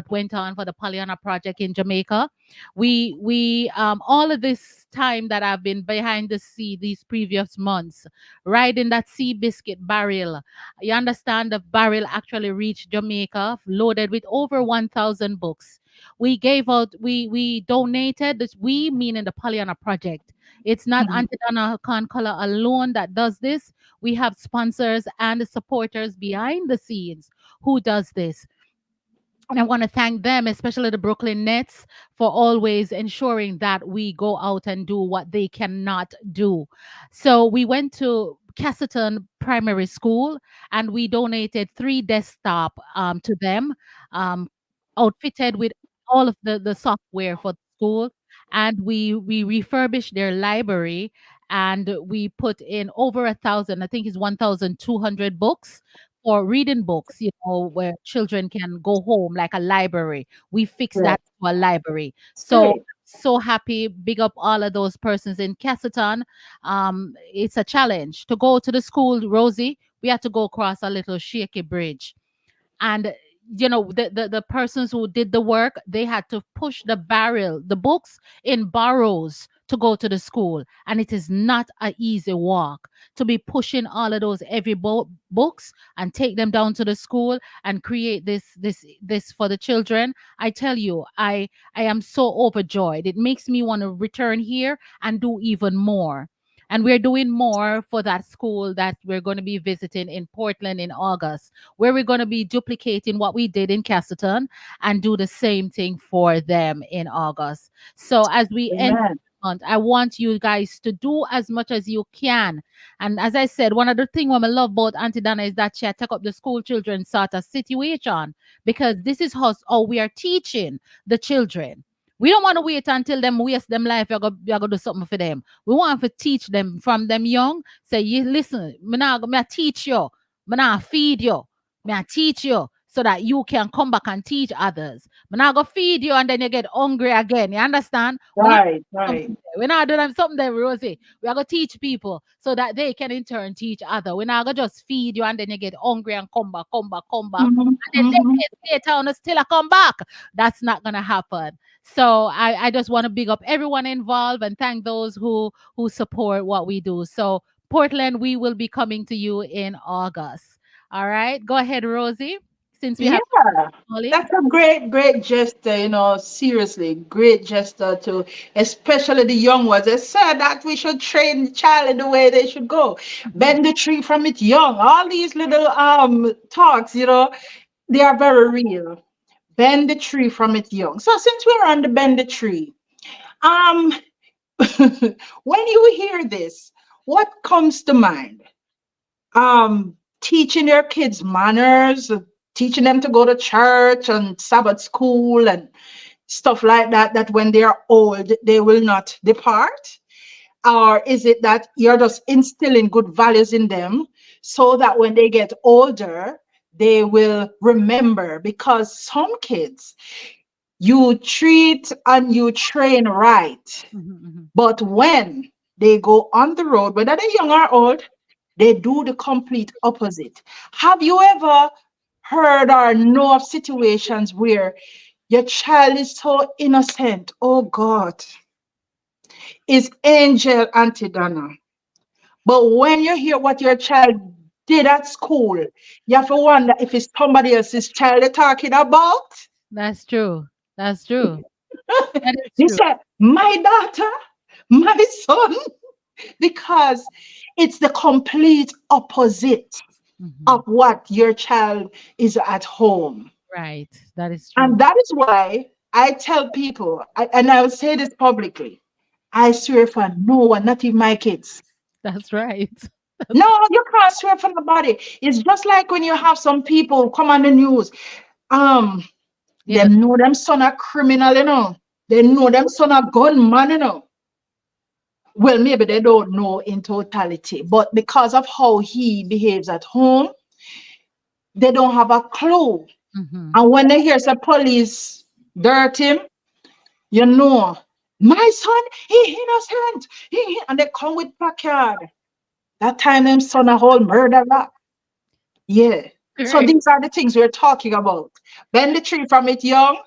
went on for the Pollyanna Project in Jamaica. We all of this time that I've been behind the sea these previous months, riding that sea biscuit barrel. You understand the barrel actually reached Jamaica loaded with over 1,000 books. We gave out, we donated, this we meaning the Pollyanna Project. It's not Mhm. Aunty Donna Color alone that does this. We have sponsors and supporters behind the scenes who does this. And I want to thank them, especially the Brooklyn Nets, for always ensuring that we go out and do what they cannot do. So we went to Castleton Primary School and we donated 3 desktop to them, um, outfitted with all of the software for the school. And we refurbished their library and we put in over 1,000, I think it's 1,200 books for reading books, where children can go home like a library. We fix Right. that to a library. It's So great. so happy. Big up all of those persons in Castleton. It's a challenge to go to the school, Rosie. We had to go across a little shaky bridge and the persons who did the work, they had to push the books in barrows to go to the school, and it is not a easy walk to be pushing all of those heavy books and take them down to the school and create this for the children. I tell you, I am so overjoyed. It makes me want to return here and do even more. And we're doing more for that school that we're going to be visiting in Portland in August, where we're going to be duplicating what we did in Castleton and do the same thing for them in August. So as we end Amen. the month, I want you guys to do as much as you can. And as I said, one of the things what I love about Auntie Donna is that she take up the school children sort of situation because this is how we are teaching the children. We don't want to wait until them waste them life. You're gonna do something for them. We want to teach them from them young. Say, you listen, me teach you. Me not feed you. Me I teach you so that you can come back and teach others. Me not go feed you and then you get hungry again. You understand? We're not Right, right. something there. We're not doing something there, Rosie. We are gonna teach people so that they can in turn teach others. We're not gonna just feed you and then you get hungry and come back, come back, come back. Mhm, And then mhm. decades later on still a come back. That's not gonna happen. So I just want to big up everyone involved and thank those who support what we do. So Portland, we will be coming to you in August. All right. Go ahead, Rosie. Since we Yeah, have Molly. that's a great gesture, seriously, great gesture to especially the young ones. They said that we should train the child in the way they should go. Mhm. Bend the tree from it young. All these little talks, they are very real. Bend the tree from it young. So since we're on the bend the tree, um when you hear this, What comes to mind? Teaching your kids manners, teaching them to go to church and Sabbath school and stuff like that, that when they are old, they will not depart? Or is it that you're just instilling good values in them so that when they get older, they will remember? Because some kids, you treat and you train right, Mhm. but when they go on the road, whether they're young or old, they do the complete opposite. Have you ever heard or know of situations where your child is so innocent? Oh God, is angel Auntie Donna. But when you hear what your child did at school, you have to wonder if it's somebody else's child they're talking about. That's true. That's true. That is You true. say, my daughter, my son, because it's the complete opposite of Mhm. what your child is at home. Right. That is And true. that is why I tell people, and I will say this publicly, I swear for no one, not even my kids. That's right. No, That's you can't swear for nobody. It's just like when you have some people come on the news. Um, yes. them know them son a criminal, you know. They know them son a gunman, you know. Well, maybe they don't know in totality, but because of how he behaves at home, they don't have a clue. Mhm. And when they hear the police dirt him, you know, my son, he innocent. And they come with placard. That time them son a whole murderer. Yeah. So Right. these are the things we're talking about. Bend the tree from it young,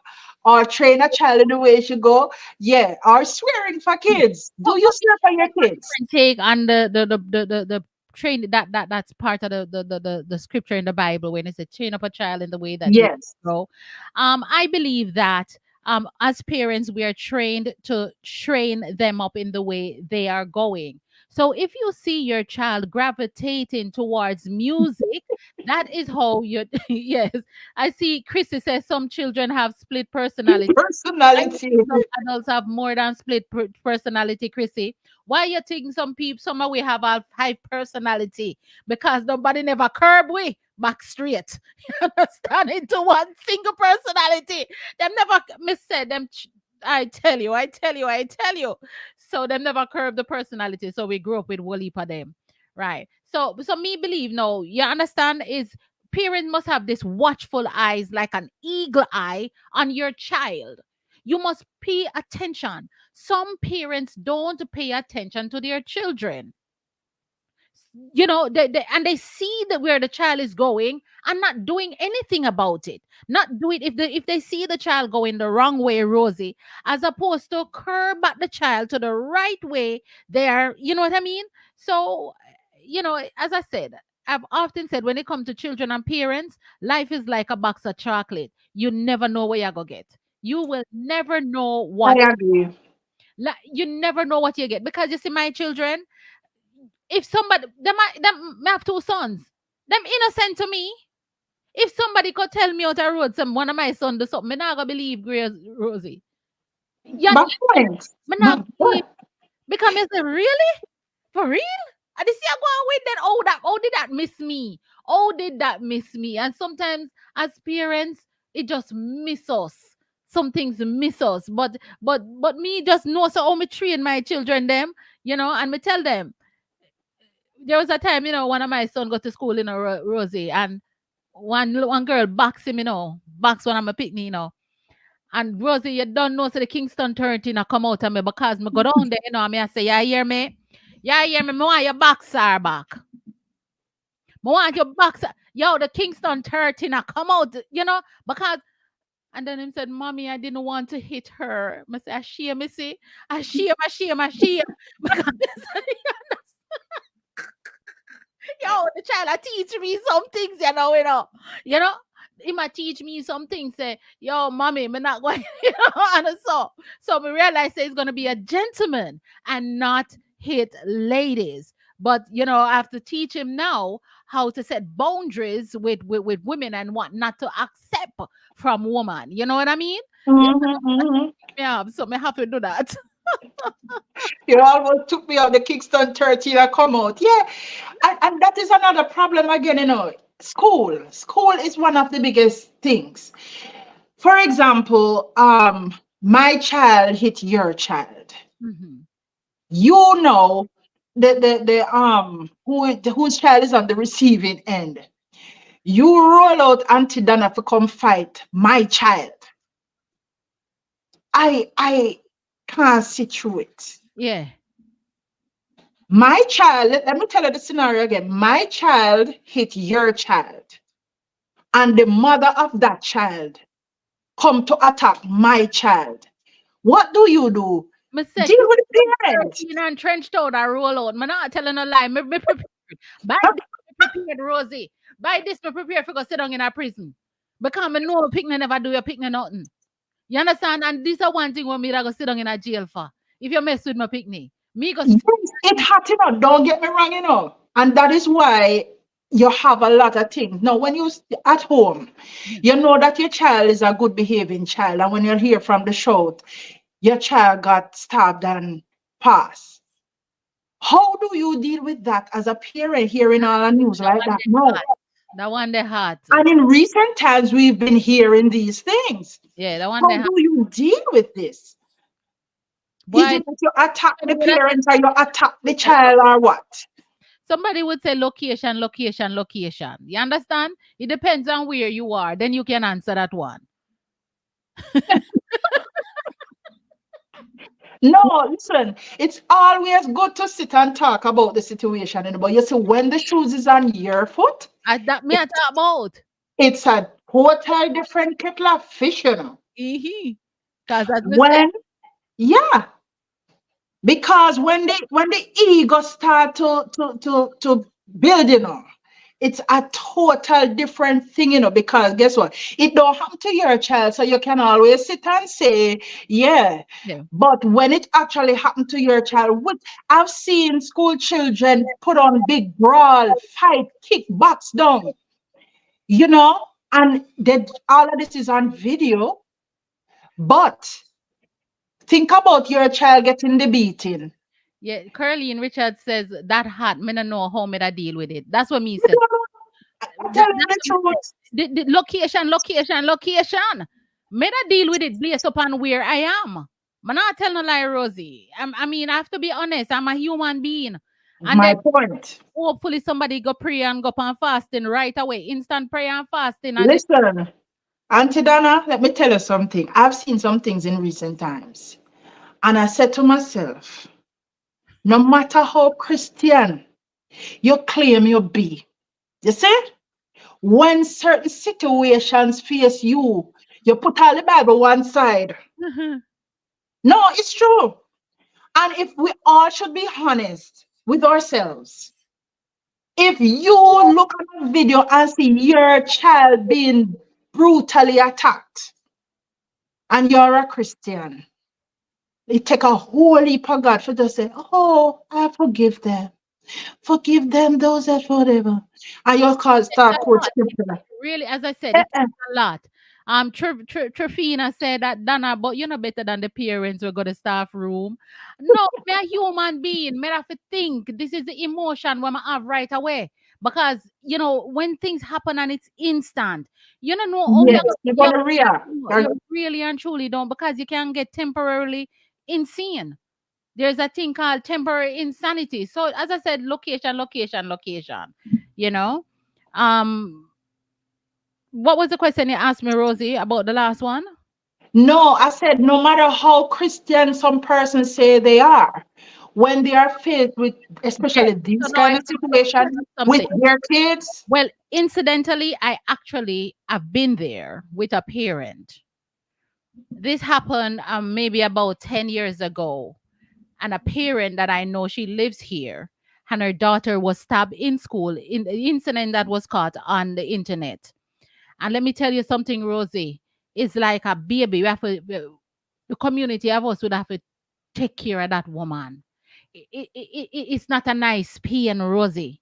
or train a child in the way it should go. Yeah. Or swearing for kids. Do you swear for your kids? Different take on the train that's part of the scripture in the Bible when it says train up a child in the way that they Yes. grow. I believe that as parents we are trained to train them up in the way they are going. So if you see your child gravitating towards music, that is how you yes. I see Chrissy says some children have split personality. I Personality. believe some adults have more than split personality, Chrissy. Why you think some people, some of we have a high personality? Because nobody never curb we back straight. You understand? Into one single personality. Them never, miss said them. I tell you, I tell you, I tell you. So them never curb the personality. So we grew up with one heap of them, right? So me believe no. You understand? Is parent must have this watchful eyes like an eagle eye on your child. You must pay attention. Some parents don't pay attention to their children. And they see that where the child is going and not doing anything about it. Not do it if they see the child going the wrong way, Rosie, as opposed to curb back the child to the right way. There, you know what I mean? So, as I said, I've often said when it comes to children and parents, life is like a box of chocolate. You never know where you're gonna get. You will never know I what agree. you never know what you get, because you see my children, if somebody them me have two sons, them innocent to me. If somebody could tell me out the road some one of my son do something, me not gonna believe Grace Rosie. Yeah, Back point. me not Back gonna believe, point. because me say, really? For real? And this year go on with that. Oh, did that miss me? Oh, did that miss me? And sometimes as parents, it just miss us. Some things miss us. But me just know, so me train my children them, and me tell them. There was a time, one of my son got to school, Rosie, and one girl box him, box one of my picnic, And Rosie, you don't know, so the Kingston 13 come out of me, because me go down there, I say, yeah, hear me? Yeah, hear me? Me want your boxer back. Me want your boxer. Yo, the Kingston 13 come out, because and then him said, Mommy, I didn't want to hit her. I say, I shame, me see. I shame, I shame, I shame. Because yo, the child I teach me some things, You know, he might teach me some things. Say, yo, mommy, me not going, and so we realize say he's gonna be a gentleman and not hit ladies. But I have to teach him now how to set boundaries with women and what not to accept from woman. You know what I mean? Yeah, Mhm, mhm. yeah. So me have to do that. You almost took me out the Kingston 13 and come out. Yeah. And that is another problem again, School. School is one of the biggest things. For example, my child hit your child. Mhm. You know whose child is on the receiving end. You roll out Auntie Donna to come fight my child. I can't sit through it. Yeah. My child, let me tell you the scenario again. My child hit your child, and the mother of that child come to attack my child. What do you do? Me say Deal with the parent. 13 and trenched out I roll out. Me not telling a lie. Me prepared. By this, me prepared, Rosie. By this, me prepared for go sit down in a prison. Because me know picnic never do your picnic nothing. You understand? And this is one thing when me that go sit down in a jail for. If you mess with my picnic. Me go Yes, it hot, don't get me wrong, And that is why you have a lot of things. Now, when you at home, you know that your child is a good behaving child. And when you hear from the shout, your child got stabbed and passed. How do you deal with that as a parent hearing all the news that like one that? they No. hot. That one they hot. And in recent times, we've been hearing these things. Yeah, that one How they hot. do you deal with this? Is Boy, it that you attack the would have parents or you attack the said, child or what? somebody would say location, location, location. You understand? It depends on where you are. Then you can answer that one. No, listen, it's always good to sit and talk about the situation, but you see, when the shoes is on your foot, That me I it, talk about. it's a total different kettle of fish, Because as me say, When, yeah, because when the ego start to build, it's a total different thing, because guess what? It don't happen to your child, so you can always sit and say, yeah. yeah. But when it actually happened to your child, I've seen school children put on big brawl, fight, kick, box down, and that all of this is on video. But think about your child getting the beating. Yeah, Curly Richard says that hot, me no know how me da deal with it. That's what me You said. don't know, I'm telling you That's the what me truth. said. The location, location, location. Me da deal with it based upon where I am. Me not tell no lie, Rosie. I mean, I have to be honest. I'm a human being. And My then point. hopefully somebody go pray and go up and fasting right away. Instant prayer and fasting. And then, Listen, Auntie Donna, let me tell you something. I've seen some things in recent times. And I said to myself, no matter how Christian you claim you be, you see, when certain situations face you, you put all the Bible one side. No, it's true. And if we all should be honest with ourselves, if you look at a video and see your child being brutally attacked and you're a Christian, it take a whole heap of God for to say, oh, I forgive them. Forgive them, those that whatever. And you call start a quote lot. scripture. Really, as I said, it takes a lot. Trifina said that Donna, but you're not better than the parents who go to staff room. No, me a human being. Me have to think. This is the emotion when I have right away. Because when things happen and it's instant, you don't know how Yes, you're gonna react. you really and truly don't, because you can get temporarily insane. There's a thing called temporary insanity. So as I said, location, location, location. You know, um, what was the question you asked me, Rosie, about the last one? No, I said no matter how Christian some persons say they are, when they are faced with Yes. especially So this now kind I of situation with something. their kids, Well, incidentally, I actually have been there with a parent. This happened maybe about 10 years ago. And a parent that I know, she lives here, and her daughter was stabbed in school in the incident that was caught on the internet. And let me tell you something, Rosie. It's like a baby. We have to, the community of us would have to take care of that woman. It's not a nice pain, Rosie.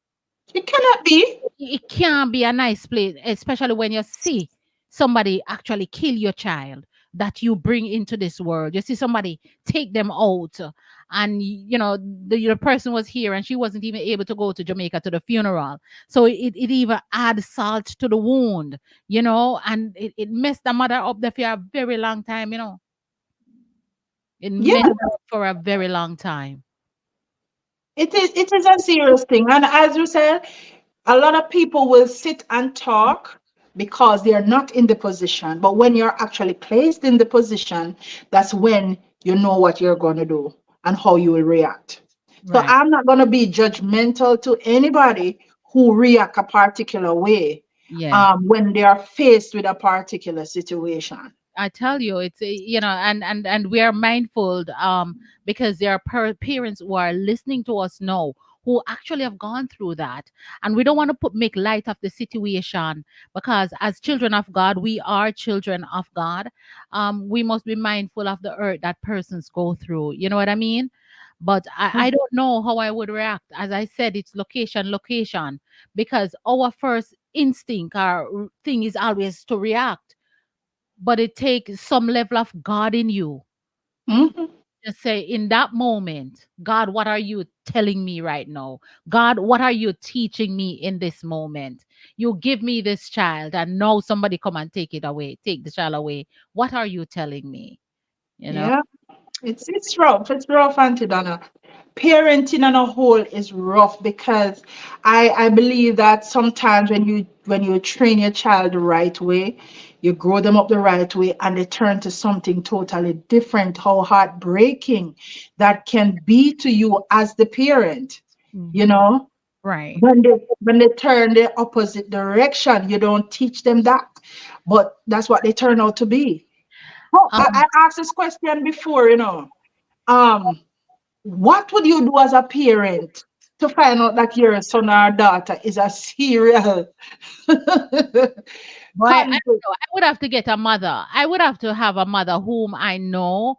it cannot be. It can't be a nice place, especially when you see somebody actually kill your child. that you bring into this world. You see somebody take them out, and the person was here and she wasn't even able to go to Jamaica to the funeral. So it even adds salt to the wound, and it messed the mother up there for a very long time. It Yeah, messed her up for a very long time. it is a serious thing. And as you said, a lot of people will sit and talk because they are not in the position. But when you're actually placed in the position, that's when you know what you're going to do and how you will react. So Right. I'm not going to be judgmental to anybody who react a particular way Yeah. when they are faced with a particular situation. I tell you, it's and we are mindful, because there are parents who are listening to us now who actually have gone through that, and we don't want to make light of the situation, because as children of God, we are children of God. We must be mindful of the hurt that persons go through. You know what I mean? But I don't know how I would react. As I said, it's location, because our first instinct, our thing is always to react, but it takes some level of God in you. Mhm. Just say, in that moment, God, what are you telling me right now? God, what are you teaching me in this moment? You give me this child, and now somebody come and take it away, take the child away. What are you telling me? You know? Yeah, it's rough. It's rough, Auntie Donna. Parenting on a whole is rough because I believe that sometimes when you train your child the right way, you grow them up the right way, and they turn to something totally different. How heartbreaking that can be to you as the parent, you Mhm. know, Right. when they turn the opposite direction, you don't teach them that, but that's what they turn out to be. Oh, I Um, asked this question before. Um, what would you do as a parent to find out that your son or daughter is a serial Boy, I don't convict? know. I would have to get a mother. I would have to have a mother whom I know.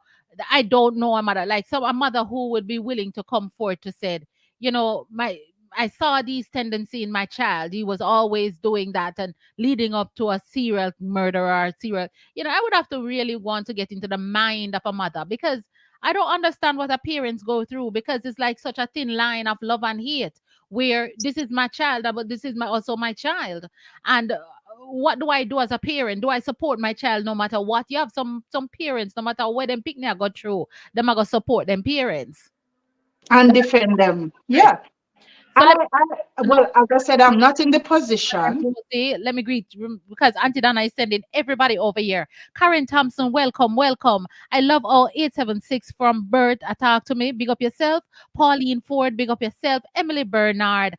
I don't know a mother, like some a mother who would be willing to come forward to said, my I saw these tendency in my child. He was always doing that and leading up to a serial murderer, serial. I would have to really want to get into the mind of a mother, because I don't understand what our parents go through, because it's like such a thin line of love and hate, where this is my child, but this is also my child. And what do I do as a parent? Do I support my child no matter what? You have some parents, no matter what them pick I go through, them I go support them parents. And defend them? Right. Yeah. So no, Well, as I said, I'm not in the position. Rosie, let me greet, because Auntie Donna is sending everybody over here. Karen Thompson, welcome, welcome. I love all 876 from Bert. Talk to me. Big up yourself. Pauline Ford, big up yourself. Emily Bernard,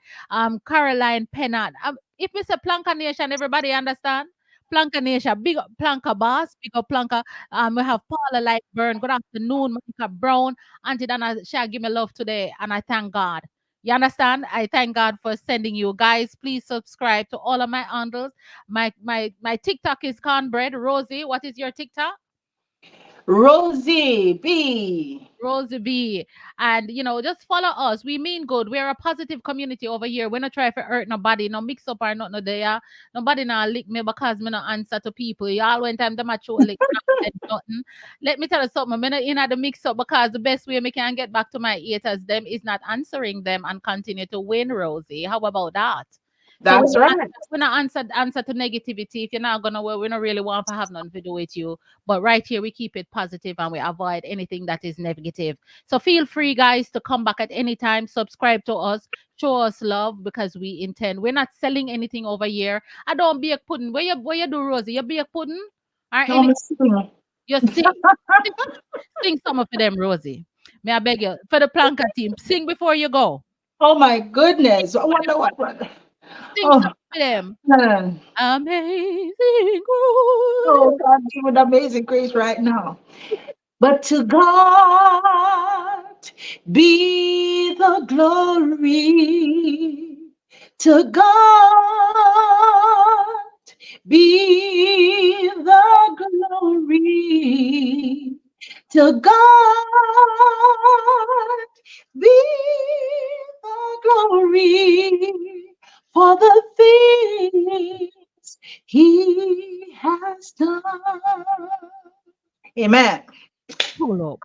Caroline Pennant. If Mr. Planka Nation, everybody understand? Planka Nation, big up Planka Boss, big up Planka. We have Paula Lightburn. Good afternoon, Monica Brown. Auntie Donna, shall give me love today, and I thank God. You understand? I thank God for sending you guys. Please subscribe to all of my handles. My TikTok is cornbread. Rosie, what is your TikTok? Rosie B. Rosie B. And just follow us. We mean good. We're a positive community over here. We're not trying to hurt nobody, no mix up or not no there. Nobody now lick me because me not answer to people. Y'all when time them a show lick said nothing. Let me tell you something. Me not in the mix up, because the best way me can get back to my haters them is not answering them and continue to win, Rosie. How about that? So That's right. we're not answer to negativity. If you're not gonna, well, we don't really want to have nothing to do with you. But right here, we keep it positive and we avoid anything that is negative. So feel free, guys, to come back at any time. Subscribe to us, show us love, because we intend. We're not selling anything over here. I don't bake pudding. Where you do, Rosie? You bake pudding or No, any? Miss Singh. You sing some of them, Rosie. May I beg you for the Planka team? Sing before you go. Oh my goodness. I wonder what. Sing Oh, some of them. man. Amazing grace. Oh, God, give it amazing grace right now. But to God be the glory. To God be the glory. To God be the glory for the things He has done. Amen. Pull up.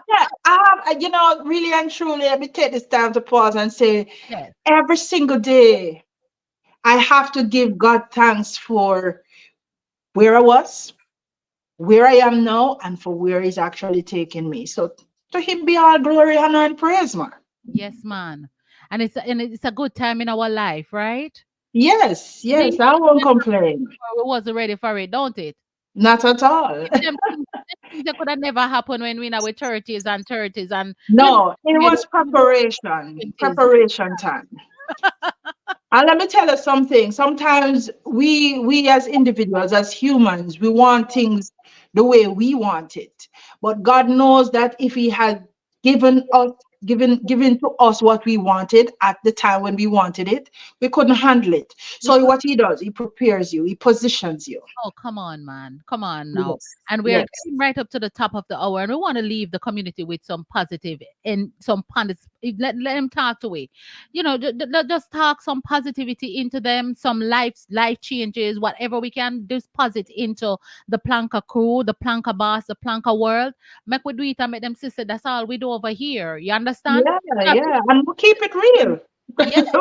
Yeah, really and truly, let me take this time to pause and say, Yes. every single day, I have to give God thanks for where I was, where I am now, and for where He's actually taking me. So to Him be all glory, honor, and praise, man. Yes, man. And it's a good time in our life, right? Yes, They yes, I won't complain. we wasn't ready for it, don't it? Not at all. Them things that could have never happened when we in our 30s and No, it made was preparation, 20s. preparation time. And let me tell you something. Sometimes we as individuals, as humans, we want things the way we want it. But God knows that if He had given us given to us what we wanted at the time when we wanted it, we couldn't handle it. We So could, what He does, He prepares you, He positions you. oh, come on, man. Come on now. Yes. And we're Yes. getting right up to the top of the hour, and we want to leave the community with some positive and some let them talk to it. Just talk some positivity into them, some life changes, whatever we can deposit into the Planka crew, the Planka boss, the Planka world. Make we do it and make them sister. That's all we do over here. You understand? Yeah, Have yeah. And we keep it real. yeah,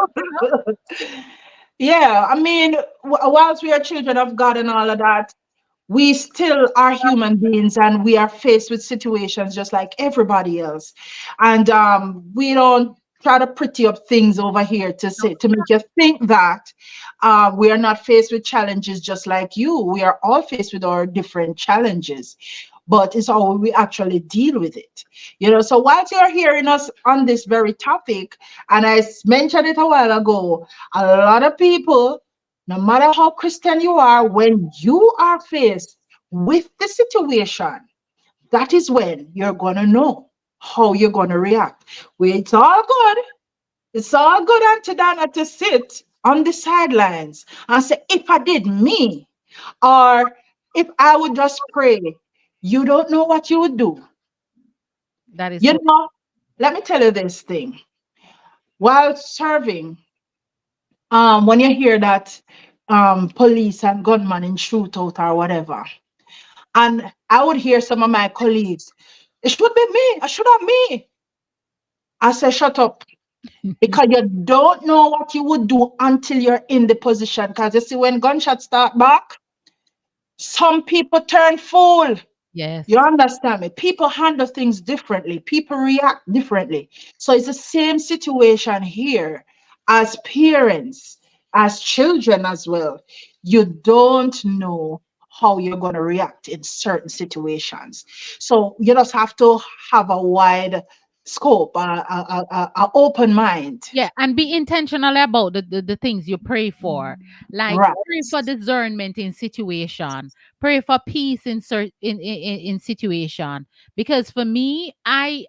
Yeah, I mean, whilst we are children of God and all of that, we still are human beings and we are faced with situations just like everybody else. And we don't try to pretty up things over here to make you think that we are not faced with challenges just like you. We are all faced with our different challenges, but it's how we actually deal with it. So whilst you're hearing us on this very topic, and mentioned it a while ago, a lot of people, no matter how Christian you are, when you are faced with the situation, that is when you're going to know how you're going to react. Well, it's all good. It's all good, Auntie Donna, to sit on the sidelines and say, if I did me, or if I would just pray, you don't know what you would do. that is You so. know, let me tell you this thing. While serving, when you hear that police and gunman in shootout or whatever, and I would hear some of my colleagues, it should be me, I should have me. I say, shut up. Because you don't know what you would do until you're in the position. Because you see, when gunshots start back, some people turn fool. You Yes. understand me? People handle things differently. People react differently. So it's the same situation here as parents, as children as well. You don't know how you're going to react in certain situations. So you just have to have a wide scope, a open mind. Yeah, and be intentional about the things you pray for. Like Right. pray for discernment in situation. Pray for peace in situation. Because for me, I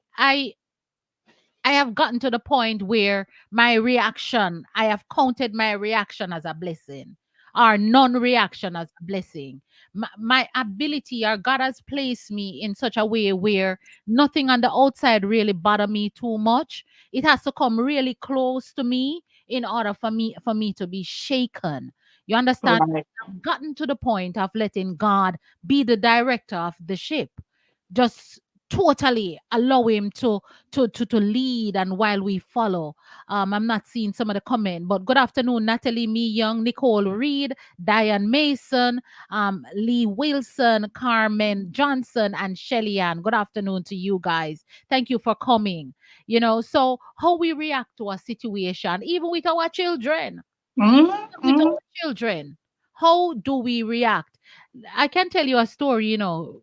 have gotten to the point where I have counted my reaction as a blessing or non-reaction as a blessing. My ability or God has placed me in such a way where nothing on the outside really bother me too much. It has to come really close to me in order for me to be shaken. You understand? Right. I've gotten to the point of letting God be the director of the ship. Just totally allow him to lead and while we follow. I'm not seeing some of the comment, but good afternoon, Natalie, Me Young, Nicole Reed, Diane Mason, Lee Wilson, Carmen Johnson, and Shelly Ann. Good afternoon to you guys. Thank you for coming. So how we react to a situation, even with our children, with Mhm. our children, how do we react? I can tell you a story, Lord,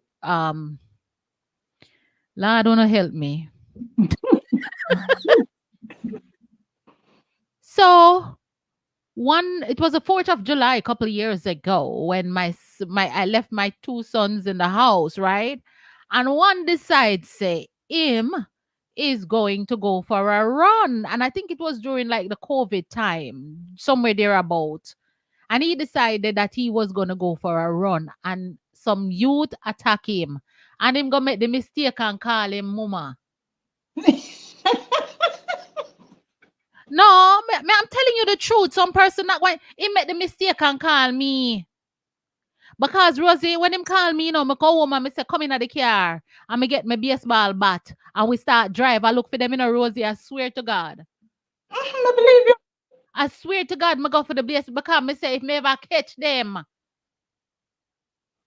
wanna help me. So it was the 4th of July a couple of years ago when I left my two sons in the house, right? And one decides say him is going to go for a run. And I think it was during like the COVID time, somewhere thereabout. And he decided that he was gonna go for a run. And some youth attack him. And him gonna make the mistake and call him mama. No, I'm telling you the truth. Some person not going, he made the mistake and call me. Because Rosie, when him call me, me go home and me say, come in at the car and me get my baseball bat and we start drive. I look for them in a Rosie. I swear to God. I believe you. I swear to God, me go for the base because me say if me ever catch them,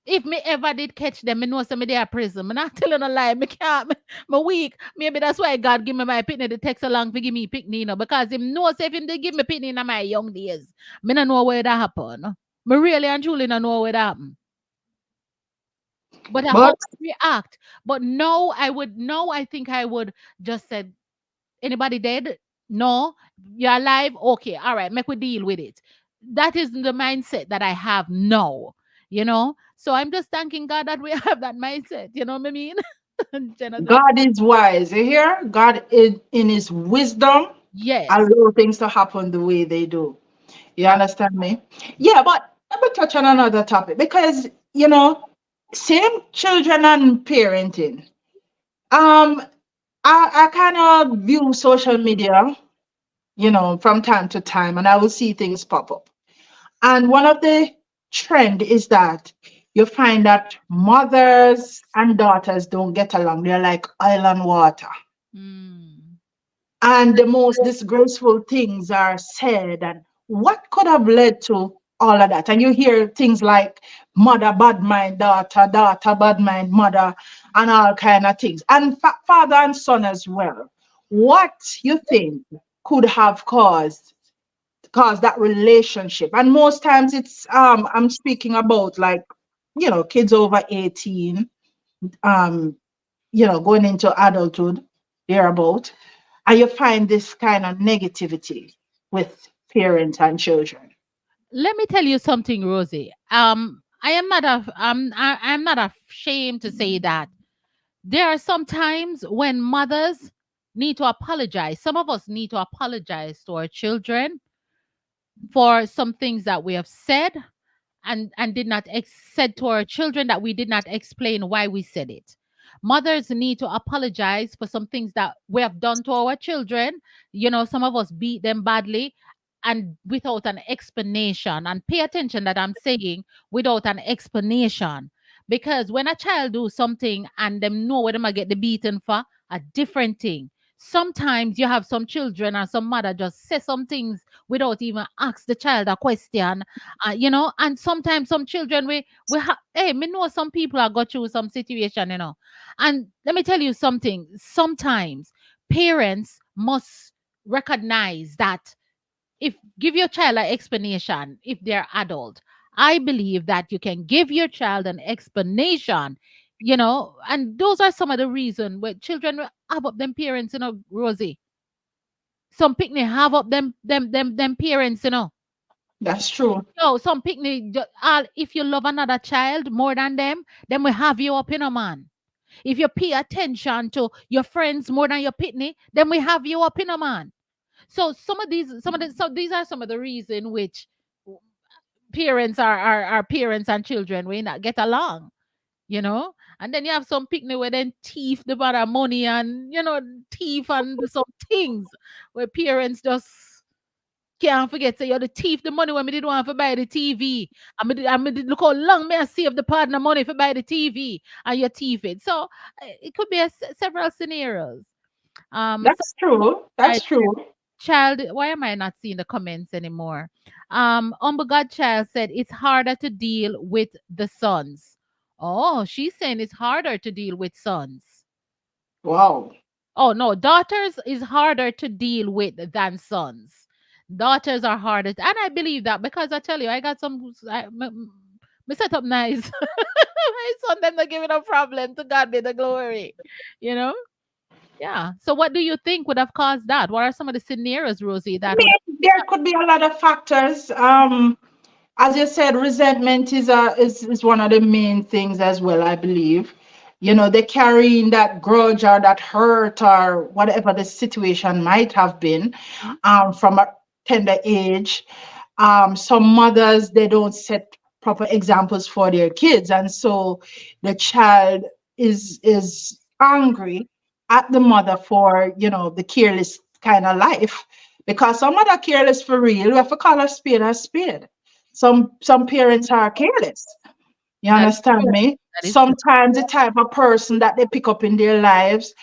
if me ever did catch them, me know some they are prison. Me not telling a lie. Me can't. Me weak. Maybe that's why God give me my pitney. The text along to give me pitney, because him know say if him they give me pitney in my young days, me not know where that happen. Me really and truly not know where that happen. But I But hope react. But no, I would no. I think I would just said anybody dead? No. You're alive? Okay. All right. Make we deal with it. That is the mindset that I have now. So I'm just thanking God that we have that mindset. You know what I mean? Jonathan. God is wise. You hear? God is in his wisdom Yes. allow things to happen the way they do. You Yeah. understand me? Yeah, but let me touch on another topic because same children and parenting. Um, I kind of view social media, from time to time, and I will see things pop up. And one of the trend is that you find that mothers and daughters don't get along. They're like oil and water. Mm. And the most disgraceful things are said. And what could have led to all of that? And you hear things like mother bad mind daughter, daughter bad mind mother, and all kind of things. And father and son as well. What you think could have caused that relationship? And most times it's I'm speaking about like kids over 18, um going into adulthood thereabout, and you find this kind of negativity with parents and children. Let me tell you something, Rosie. I'm not ashamed to say that there are some times when mothers need to apologize. Some of us need to apologize to our children for some things that we have said and did not said to our children that we did not explain why we said it. Mothers need to apologize for some things that we have done to our children. Some of us beat them badly and without an explanation. And pay attention that I'm saying without an explanation. Because when a child do something and them know what them I get the beaten for, a different thing. Sometimes you have some children or some mother just say some things without even ask the child a question, and sometimes some children hey, me know some people are got through some situation, and let me tell you something. Sometimes parents must recognize that if give your child an explanation if they're adult. I believe that you can give your child an explanation, and those are some of the reasons where children will have up them parents, Rosie. Some picnic have up them parents, That's true. Yo, some picnic, if you love another child more than them, then we have you up in a man. If you pay attention to your friends more than your picnic, then we have you up in a man. So so these are some of the reason which parents are parents and children will not get along, And then you have some picnic where then thief the bother money and thief and some things where parents just can't forget say you're the thief the money when we didn't want to buy the TV. I mean, look how long may I save the partner money for buy the TV and you thief it. So it could be several scenarios. So That's true. I That's true. child, why am I not seeing the comments anymore? Umber Godchild said it's harder to deal with the sons. Oh, she's saying it's harder to deal with sons. Wow. Oh no, daughters is harder to deal with than sons. Daughters are harder, and I believe that because I tell you, I got some. Me set up nice. My son them not giving a problem. To God be the glory. You know. Yeah. So, what do you think would have caused that? What are some of the scenarios, Rosie, I that would mean, there could be a lot of factors. As you said, resentment is one of the main things as well, I believe. They're carrying that grudge or that hurt or whatever the situation might have been, have? from a tender age. Some mothers, they don't set proper examples for their kids, and so the child is angry at the mother for the careless kind of life, because some mother careless for real. We have to call a spade a spade. Some parents are careless. You That is understand true. me? That is true. Sometimes the type of person that they pick up in their lives,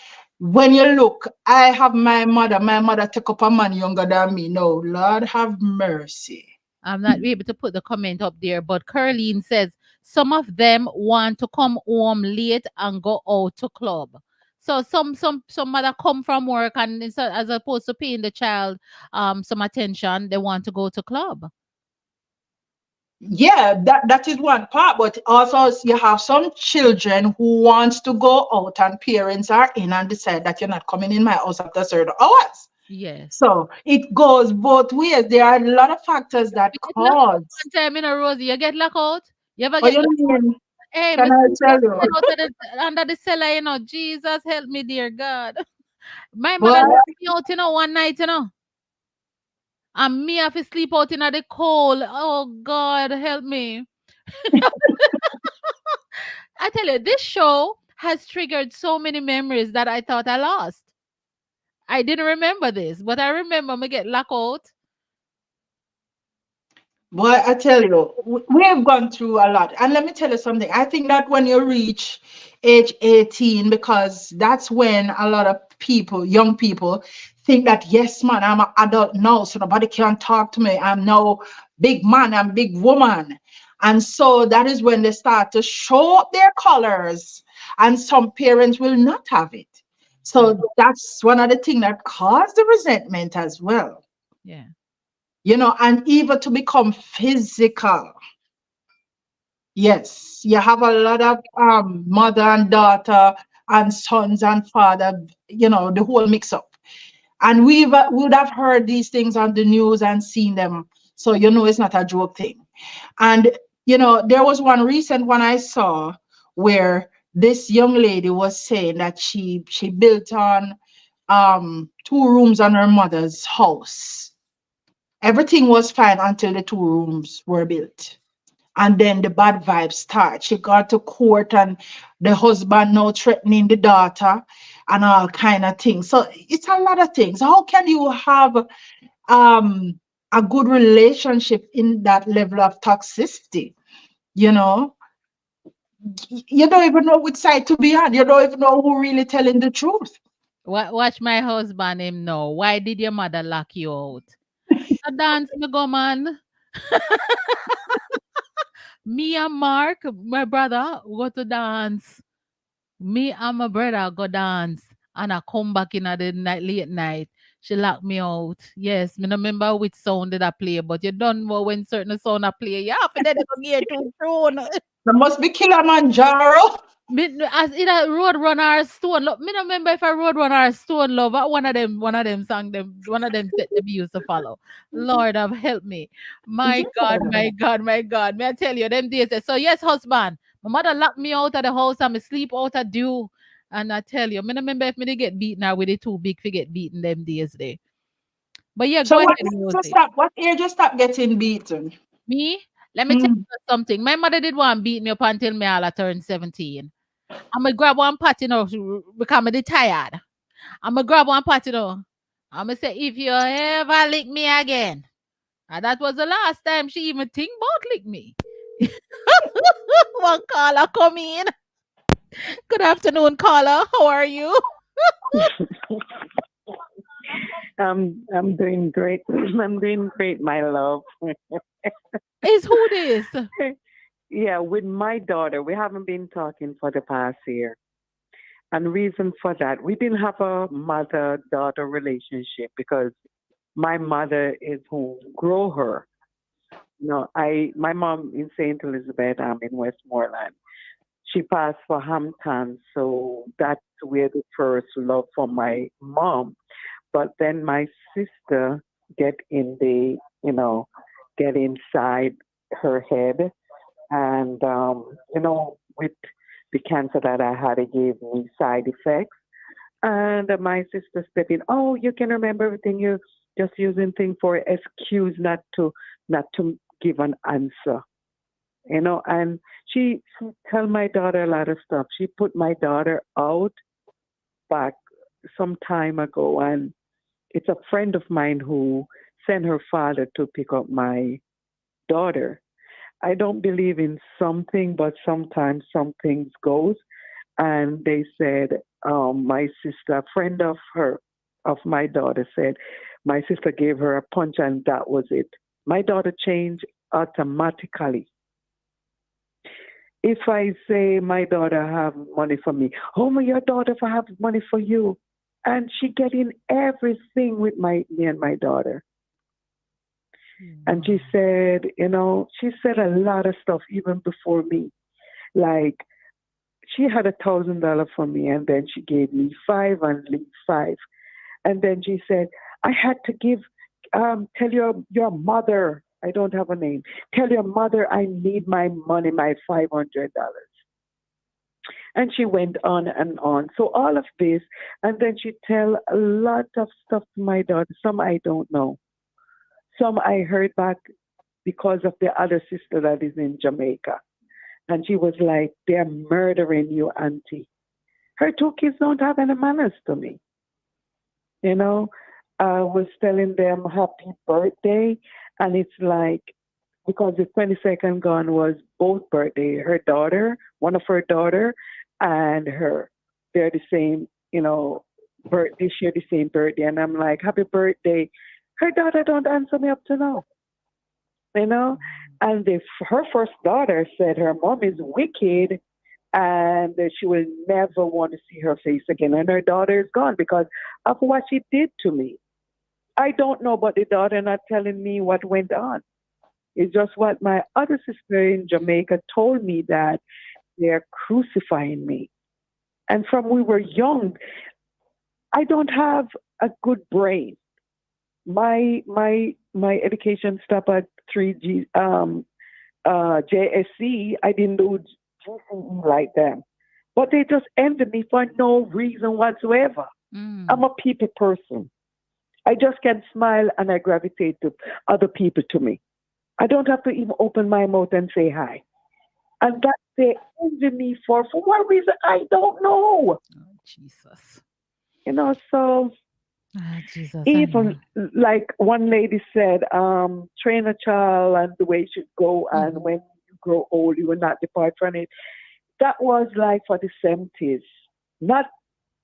when you look, I have my mother took up a man younger than me. No, Lord have mercy. I'm not able to put the comment up there, but Curleen says some of them want to come home late and go out to club. So some mother come from work and as opposed to paying the child some attention, they want to go to club. Yeah, that is one part, but also you have some children who wants to go out and parents are in and decide that you're not coming in my house after certain hours. Yes. So it goes both ways. There are a lot of factors that You get locked out cause. one time in a Rosie. You get locked out. You ever What get you locked out? mean? Hey, Can Miss I Sleep tell you? outside out of under the cellar, Jesus help me, dear God. My mother But locked me out, one night, and me have to sleep out in the cold. Oh God, help me. I tell you, this show has triggered so many memories that I thought I lost. I didn't remember this, but I remember me get locked out. Boy, I tell you, we have gone through a lot. And let me tell you something. I think that when you reach age 18, because that's when a lot of people, young people, think that, yes, man, I'm an adult now, so nobody can talk to me. I'm now big man, I'm big woman. And so that is when they start to show up their colors. And some parents will not have it. Yeah, So that's one of the things that cause the resentment as well, yeah, and even to become physical. Yes, you have a lot of mother and daughter and sons and father, the whole mix up. And would have heard these things on the news and seen them. So it's not a joke thing. And there was one recent one I saw where this young lady was saying that she built on 2 rooms on her mother's house. Everything was fine until the 2 rooms were built. And then the bad vibes start. She got to court and the husband now threatening the daughter and all kind of things. So it's a lot of things. How can you have um a good relationship in that level of toxicity? You know, you don't even know which side to be on. You don't even know who really telling the truth. Watch my husband him know. Why did your mother lock you out? A dance me go man. Me and Mark, my brother, go to dance. Me and my brother go dance. And I come back in at the night late night. She locked me out. Yes, me no remember which sound did I play, but you don't know when certain sound I play. Yeah, for that go gear too soon. There must be Kilimanjaro. As either road runner or stone love. Me no remember if I road runner or stone love. But one of them song them one of them set me used to follow. Lord have helped me. My God, my God, my God. May I tell you them days. So yes, husband. My mother locked me out of the house and me sleep out of due. And I tell you, me no remember if me they get beaten or with they too big to get beaten them days there. But yeah, So go ahead, what age you Rosie. stop? What age you stop getting beaten? Me, let me tell Mm. you something. My mother did want beat me up until me all I turned 17. I'ma grab one pot, because I'm tired. I'ma grab one pot, I'ma say, if you ever lick me again. And that was the last time she even think about lick me. One caller come in. Good afternoon, caller. How are you? I'm doing great. I'm doing great, my love. Is who this? Yeah, with my daughter, we haven't been talking for the past year. And reason for that, we didn't have a mother-daughter relationship because my mother is who grew her. My mom in St. Elizabeth, I'm in Westmoreland. She passed for Hampton, so that's where the first love for my mom. But then my sister get in get inside her head, and with the cancer that I had, it gave me side effects. And my sister stepped in. Oh, you can remember everything. You're just using things for excuse not to give an answer. And she tell my daughter a lot of stuff. She put my daughter out back some time ago, and it's a friend of mine who sent her father to pick up my daughter. I don't believe in something, but sometimes some things goes. And they said, my sister, a friend of her, of my daughter, said my sister gave her a punch and that was it. My daughter changed automatically. If I say my daughter have money for me, oh my, your daughter for have money for you, and she getting everything with me and my daughter. And she said, she said a lot of stuff even before me. Like she had $1,000 for me, and then she gave me five and leave five. And then she said, I had to tell your mother, I don't have a name, tell your mother I need my money, my $500. And she went on and on. So all of this, and then she tell a lot of stuff to my daughter. Some I don't know. Some I heard back because of the other sister that is in Jamaica. And she was like, they're murdering you, auntie. Her two kids don't have any manners to me. I was telling them happy birthday. And it's like, because the 22nd gone was both birthday. Her daughter, one of her daughter, and her. They're the same, they share the same birthday. And I'm like, happy birthday. Her daughter don't answer me up to now. And her first daughter said her mom is wicked and that she will never want to see her face again. And her daughter is gone because of what she did to me. I don't know, but the daughter not telling me what went on. It's just what my other sister in Jamaica told me, that they're crucifying me. And from we were young, I don't have a good brain. My education stopped at 3G JSC. I didn't do GCE like them, but they just ended me for no reason whatsoever. I'm a people person. I just can smile and I gravitate to other people to me. I don't have to even open my mouth and say hi. And that they ended me for what reason I don't know. Oh, Jesus. So. Jesus. Even like one lady said, train a child and the way it should go, and when you grow old, you will not depart from it. That was like for the 70s. Not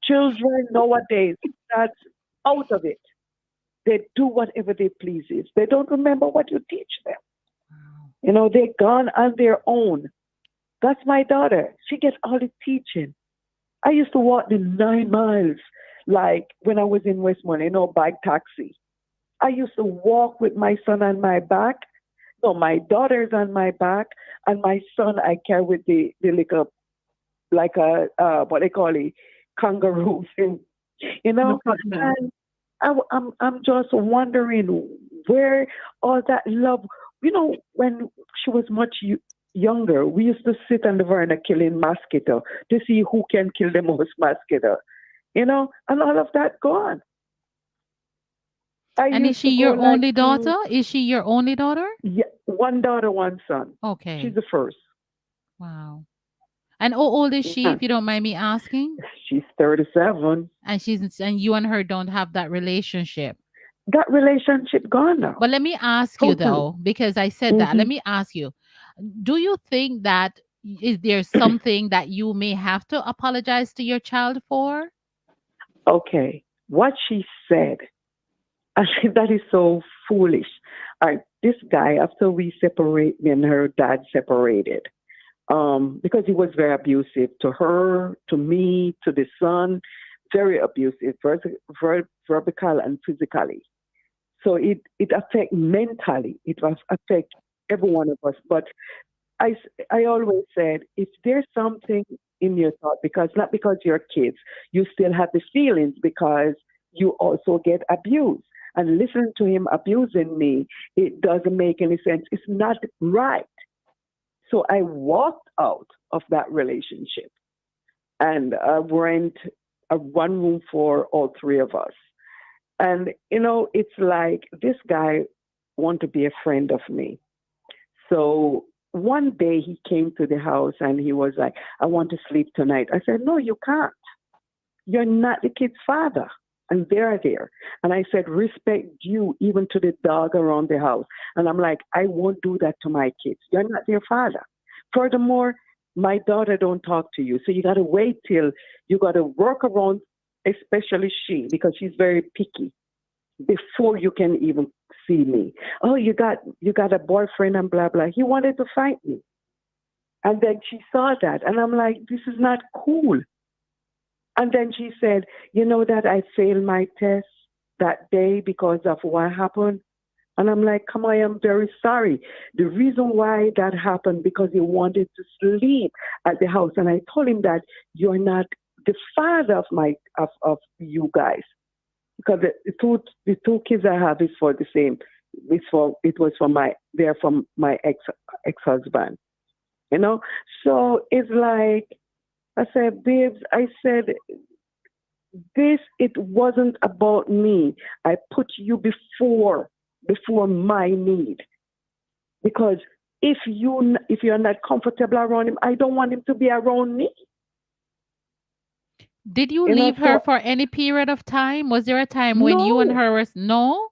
children nowadays. That's out of it. They do whatever they pleases. They don't remember what you teach them. They're gone on their own. That's my daughter. She gets all the teaching. I used to walk the 9 miles. Like when I was in Westmoreland, by taxi. I used to walk with my son on my back. No, my daughter's on my back, and my son I carry with the little, like a what they call it, kangaroo thing, And I'm just wondering where all that love. When she was much younger, we used to sit on the veranda killing mosquito to see who can kill the most mosquito. And all of that gone. And is she your only daughter? Is she your only daughter? Yeah, one daughter, one son. Okay. She's the first. Wow. And how old is she, if you don't mind me asking? She's 37. And you and her don't have that relationship. That relationship gone now. But let me ask you though, because I said that. Let me ask you, do you think that is there something that you may have to apologize to your child for? Okay. What she said, I think that is so foolish. This guy, after we separate, me and her dad separated, because he was very abusive to her, to me, to the son, very abusive, vertical and physically. So it affects mentally. It was affect every one of us. But I always said, if there's something in your thought, not because you're kids, you still have the feelings because you also get abused. And listening to him abusing me, it doesn't make any sense. It's not right. So I walked out of that relationship and rent a one room for all three of us. And, it's like this guy wanted to be a friend of me. So one day he came to the house and he was like, I want to sleep tonight. I said, no, you can't. You're not the kid's father. and they're there. And I said, respect due even to the dog around the house. And I'm like, I won't do that to my kids. You're not their father. Furthermore, my daughter don't talk to you. So you got to wait till you got to work around, especially she, because she's very picky before you can even see me. Oh, you got a boyfriend and blah, blah. He wanted to fight me. And then she saw that. And I'm like, this is not cool. And then she said, you know that I failed my test that day because of what happened? And I'm like, come on, I'm very sorry. The reason why that happened because he wanted to sleep at the house. And I told him that you're not the father of you guys. Because the two kids I have is for the same. They're from my ex-husband. You know? So it's like, I said, babes, it wasn't about me. I put you before my need. Because if you're not comfortable around him, I don't want him to be around me. Did you You know, leave her so for any period of time? Was there a time when you and no, her was no?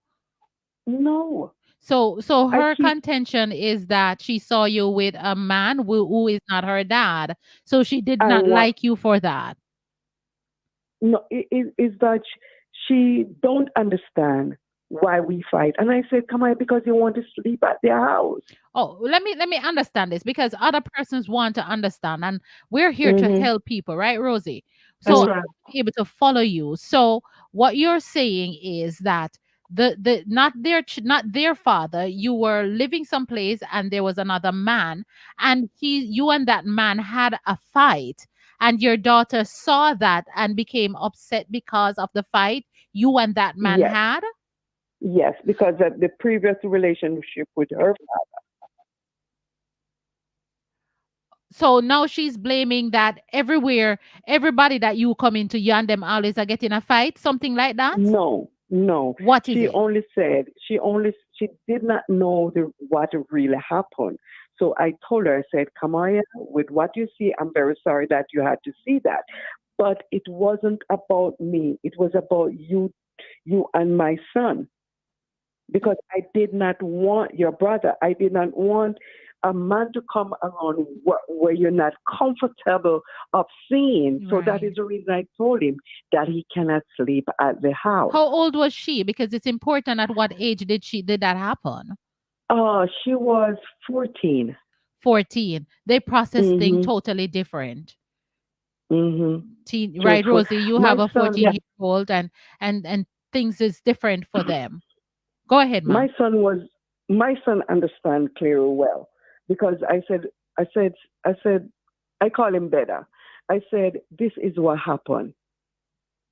no. So I her keep contention is that she saw you with a man who is not her dad. So she did I not want like you for that. no is that she don't understand why we fight. And I said, come on, because you want to sleep at their house. Oh, let me understand this because other persons want to understand, and we're here to Hmm. help people, right, Rosie? That's So right. be able to follow you. So what you're saying is that the not not their father, you were living someplace and there was another man, and you and that man had a fight, and your daughter saw that and became upset because of the fight you and that man Yes, had. yes, because of the previous relationship with her. So now she's blaming that everywhere, everybody that you come into, you and them always are getting a fight, something like that. No, no. What is it? She did not know what really happened. So I told her, I said, Kamaya, with what you see, I'm very sorry that you had to see that. But it wasn't about me. It was about you and my son. Because I did not want your brother. I did not want a man to come around where you're not comfortable of seeing. So that is Right. the reason I told him that he cannot sleep at the house. How old was she? Because it's important at what age did that happen? She was 14. 14. They process things Mhm. totally different. Mhm. She was Right, 4. Rosie? You My have a son, 14-year-old and things is different for them. Go ahead, ma. my son was my son understand clearly well because I said I said I call him better. I said this is what happened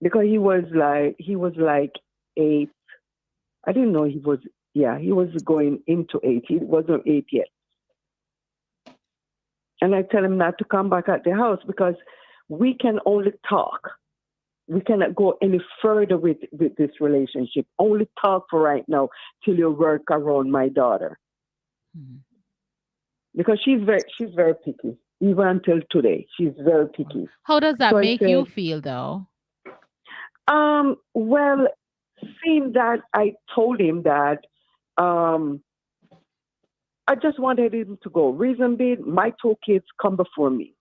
because he was like 8. I didn't know he was. Yeah, he was going into 8. He wasn't 8 yet. And I tell him not to come back at the house because we can only talk. We cannot go any further with this relationship. Only talk for right now till you work around my daughter Mhm. because she's very picky. Even until today, she's very picky. How does that So I make you said, feel though? well, seeing that I told him that um, I just wanted him to go. Reason being, my 2 kids come before me.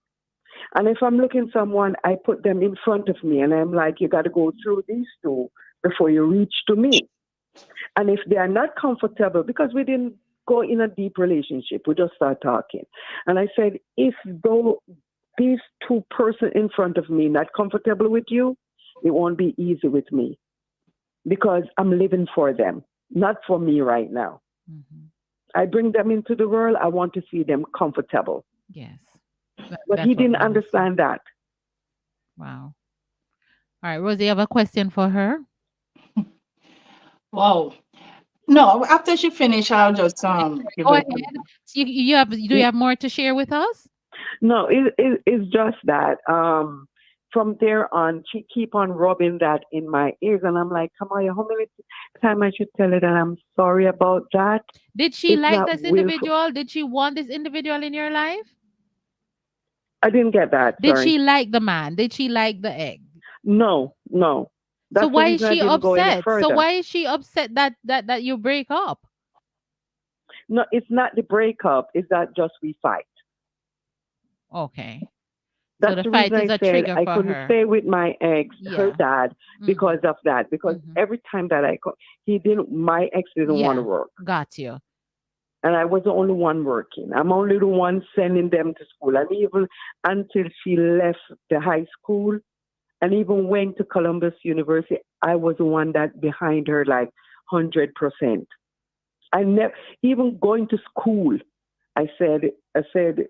And if I'm looking someone, I put them in front of me and I'm like, you got to go through these 2 before you reach to me. And if they are not comfortable, because we didn't go in a deep relationship, we just start talking. And I said, if though these 2 person in front of me not comfortable with you, it won't be easy with me because I'm living for them, not for me right now. Mhm. I bring them into the world. I want to see them comfortable. Yes. But he That's what didn't we understand. understand that. Wow. All right, Rosie, you have a question for her? Wow. No, after she finish, I'll just give Go it. ahead. You have do you have more to share with us? No, it's just that from there on, she keep on rubbing that in my ears, and I'm like, come on, how many times I should tell her that I'm sorry about that? Did she It's like not this willful. individual? Did she want this individual in your life? I didn't get that. Did Sorry. she like the man? Did she like the egg? No, no. So That's the why is reason I she didn't go any upset? So further. why is she upset that you break up? No, it's not the breakup. It's that just we fight. Okay. So That's the the reason fight is I a said trigger I for couldn't her. stay with my ex, her Yeah. dad, Mm-hmm. because of that. Because Mm-hmm. every time that he didn't, my ex didn't want to Yeah. work. Got you. And I was the only one working. I'm only the one sending them to school. And even until she left the high school and even went to Columbus University, I was the one that behind her like 100%. I never even going to school. I said, I said,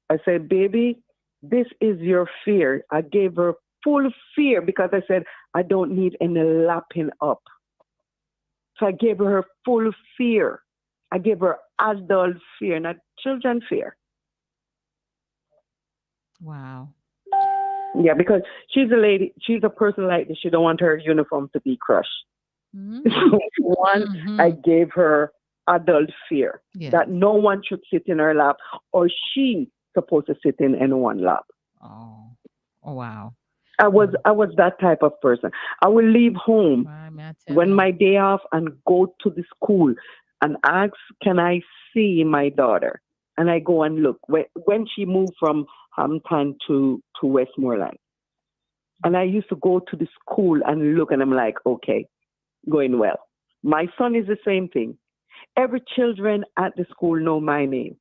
I said, baby, this is your fear. I gave her full fear because I said I don't need any lapping up. So I gave her full fear. I gave her adult fear, not children fear. Wow. Yeah, because she's a lady. She's a person like this. She don't want her uniform to be crushed. Mm-hmm. So one, I Mm-hmm. gave her adult fear Yes. that no one should sit in her lap, or she supposed to sit in anyone's lap. Oh. Oh wow. I was that type of person. I will leave home Why may I tell when you? my day off and go to the school and ask, can I see my daughter? And I go and look when she moved from Hampton to Westmoreland. And I used to go to the school and look, and I'm like, okay, going well. My son is the same thing. Every children at the school know my name.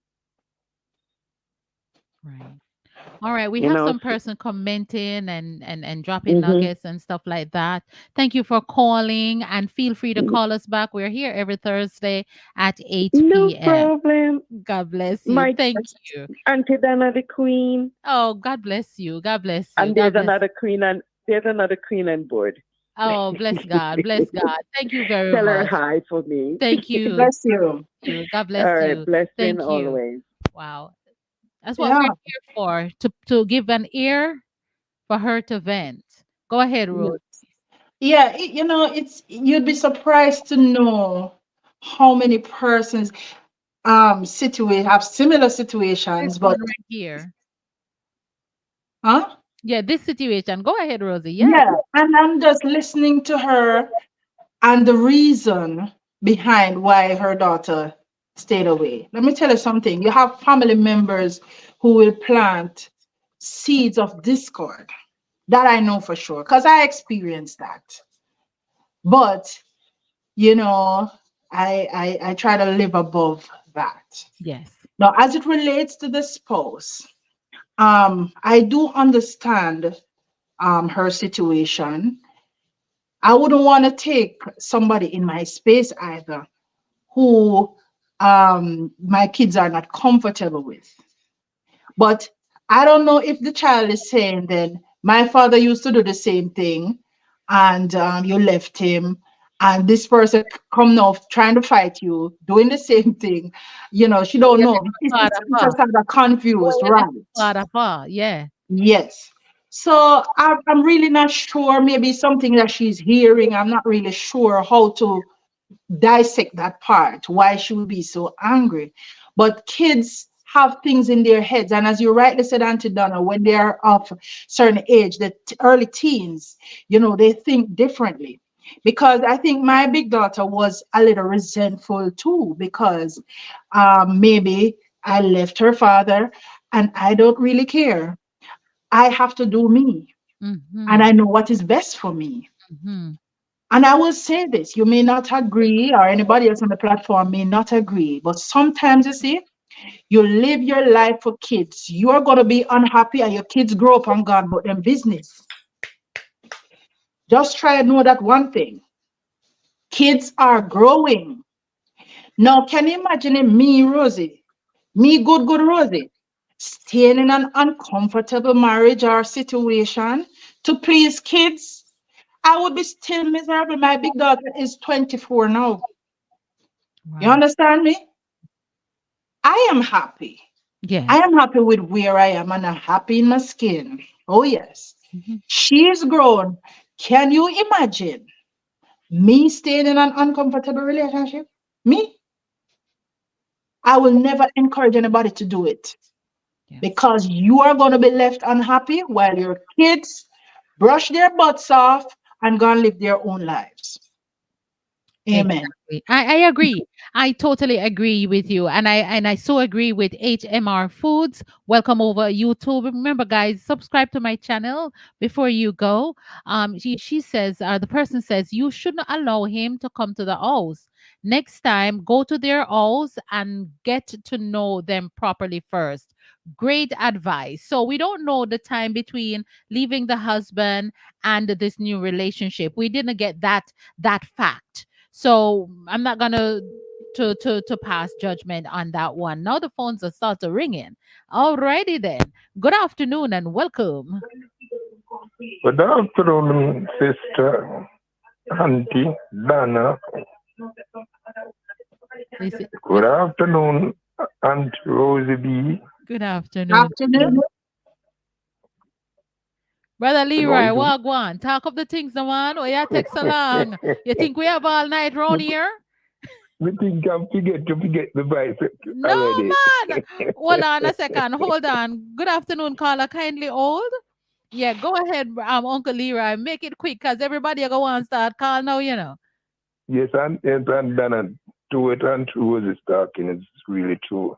Right. All right, we You have know. some person commenting and dropping Mm-hmm. nuggets and stuff like that. Thank you for calling and feel free to call us back. We're here every Thursday at 8 No p.m. problem. God bless you. My Thank you. Auntie Donna the Queen, Oh, God bless you. God bless you. and God bless. there's another queen on board. Oh, bless God. Bless God. Thank you very Tell her much. hi for me. Thank you. Bless you. You. God All bless right, you. blessing Thank you. always. Wow. That's what we're Yeah. here for, to give an ear for her to vent. Go ahead, Yeah. Rose. Yeah, it's you'd be surprised to know how many persons have similar This situations, but one right here. huh? Yeah, this situation. Go ahead, Rosie. Yes. Yeah, and I'm just listening to her and the reason behind why her daughter stayed away. Let me tell you something. You have family members who will plant seeds of discord. That I know for sure, because I experienced that. But you know, I try to live above that. Yes. Now, as it relates to the spouse, I do understand her situation. I wouldn't want to take somebody in my space either who my kids are not comfortable with. But I don't know if the child is saying then my father used to do the same thing and you left him and this person come now trying to fight you doing the same thing. She Where don't you know. live It's, far it's, it's far. just kind of Where confused, you live right? far. Yeah. Yes. So I'm really not sure. Maybe something that she's hearing. I'm not really sure how to dissect that part, why she would be so angry. But kids have things in their heads. And as you rightly said, Auntie Donna, when they are of certain age, the early teens, they think differently. Because I think my big daughter was a little resentful too, because maybe I left her father and I don't really care. I have to do me, and Mm-hmm. I know what is best for me. Mm-hmm. And I will say this, you may not agree, or anybody else on the platform may not agree, but sometimes you see, you live your life for kids. You are going to be unhappy, and your kids grow up and gone about them business. Just try and know that one thing. Kids are growing. Now, can you imagine me, Rosie? Me, good Rosie, staying in an uncomfortable marriage or situation to please kids? I would be still miserable. My big daughter is 24 now. You Wow. understand me? I am happy. I Yes. am happy with where I am and I'm happy in my skin. Oh, yes. Mm-hmm. She's grown. Can you imagine me staying in an uncomfortable relationship? Me? I will never encourage anybody to do it Yes. because you are going to be left unhappy while your kids brush their butts off and go and live their own lives. Amen. Exactly. I agree. I totally agree with you. And I so agree with HMR Foods. Welcome over YouTube. Remember, guys, subscribe to my channel before you go. She says, the person says, you shouldn't allow him to come to the house. Next time, go to their house and get to know them properly first. Great advice. So we don't know the time between leaving the husband and this new relationship. We didn't get that fact. So I'm not gonna to pass judgment on that one. Now the phones are started ringing. Alrighty then. Good afternoon and welcome. Good afternoon, Sister Aunty Donna. Is it- Good afternoon, Aunt Rosey B. Good afternoon. Afternoon. Brother You know, Leroy, Wagwan, talk up the things, no man. Oh, yeah, take so long. You think we have all night round here? we think I forget the bicycle No, already. man. Hold on a second. Hold on. Good afternoon, caller. Kindly hold. Yeah, go ahead, Uncle Leroy. Make it quick because everybody go on start call now, you know. Yes, and Donna, to it and Rosey talking is really true.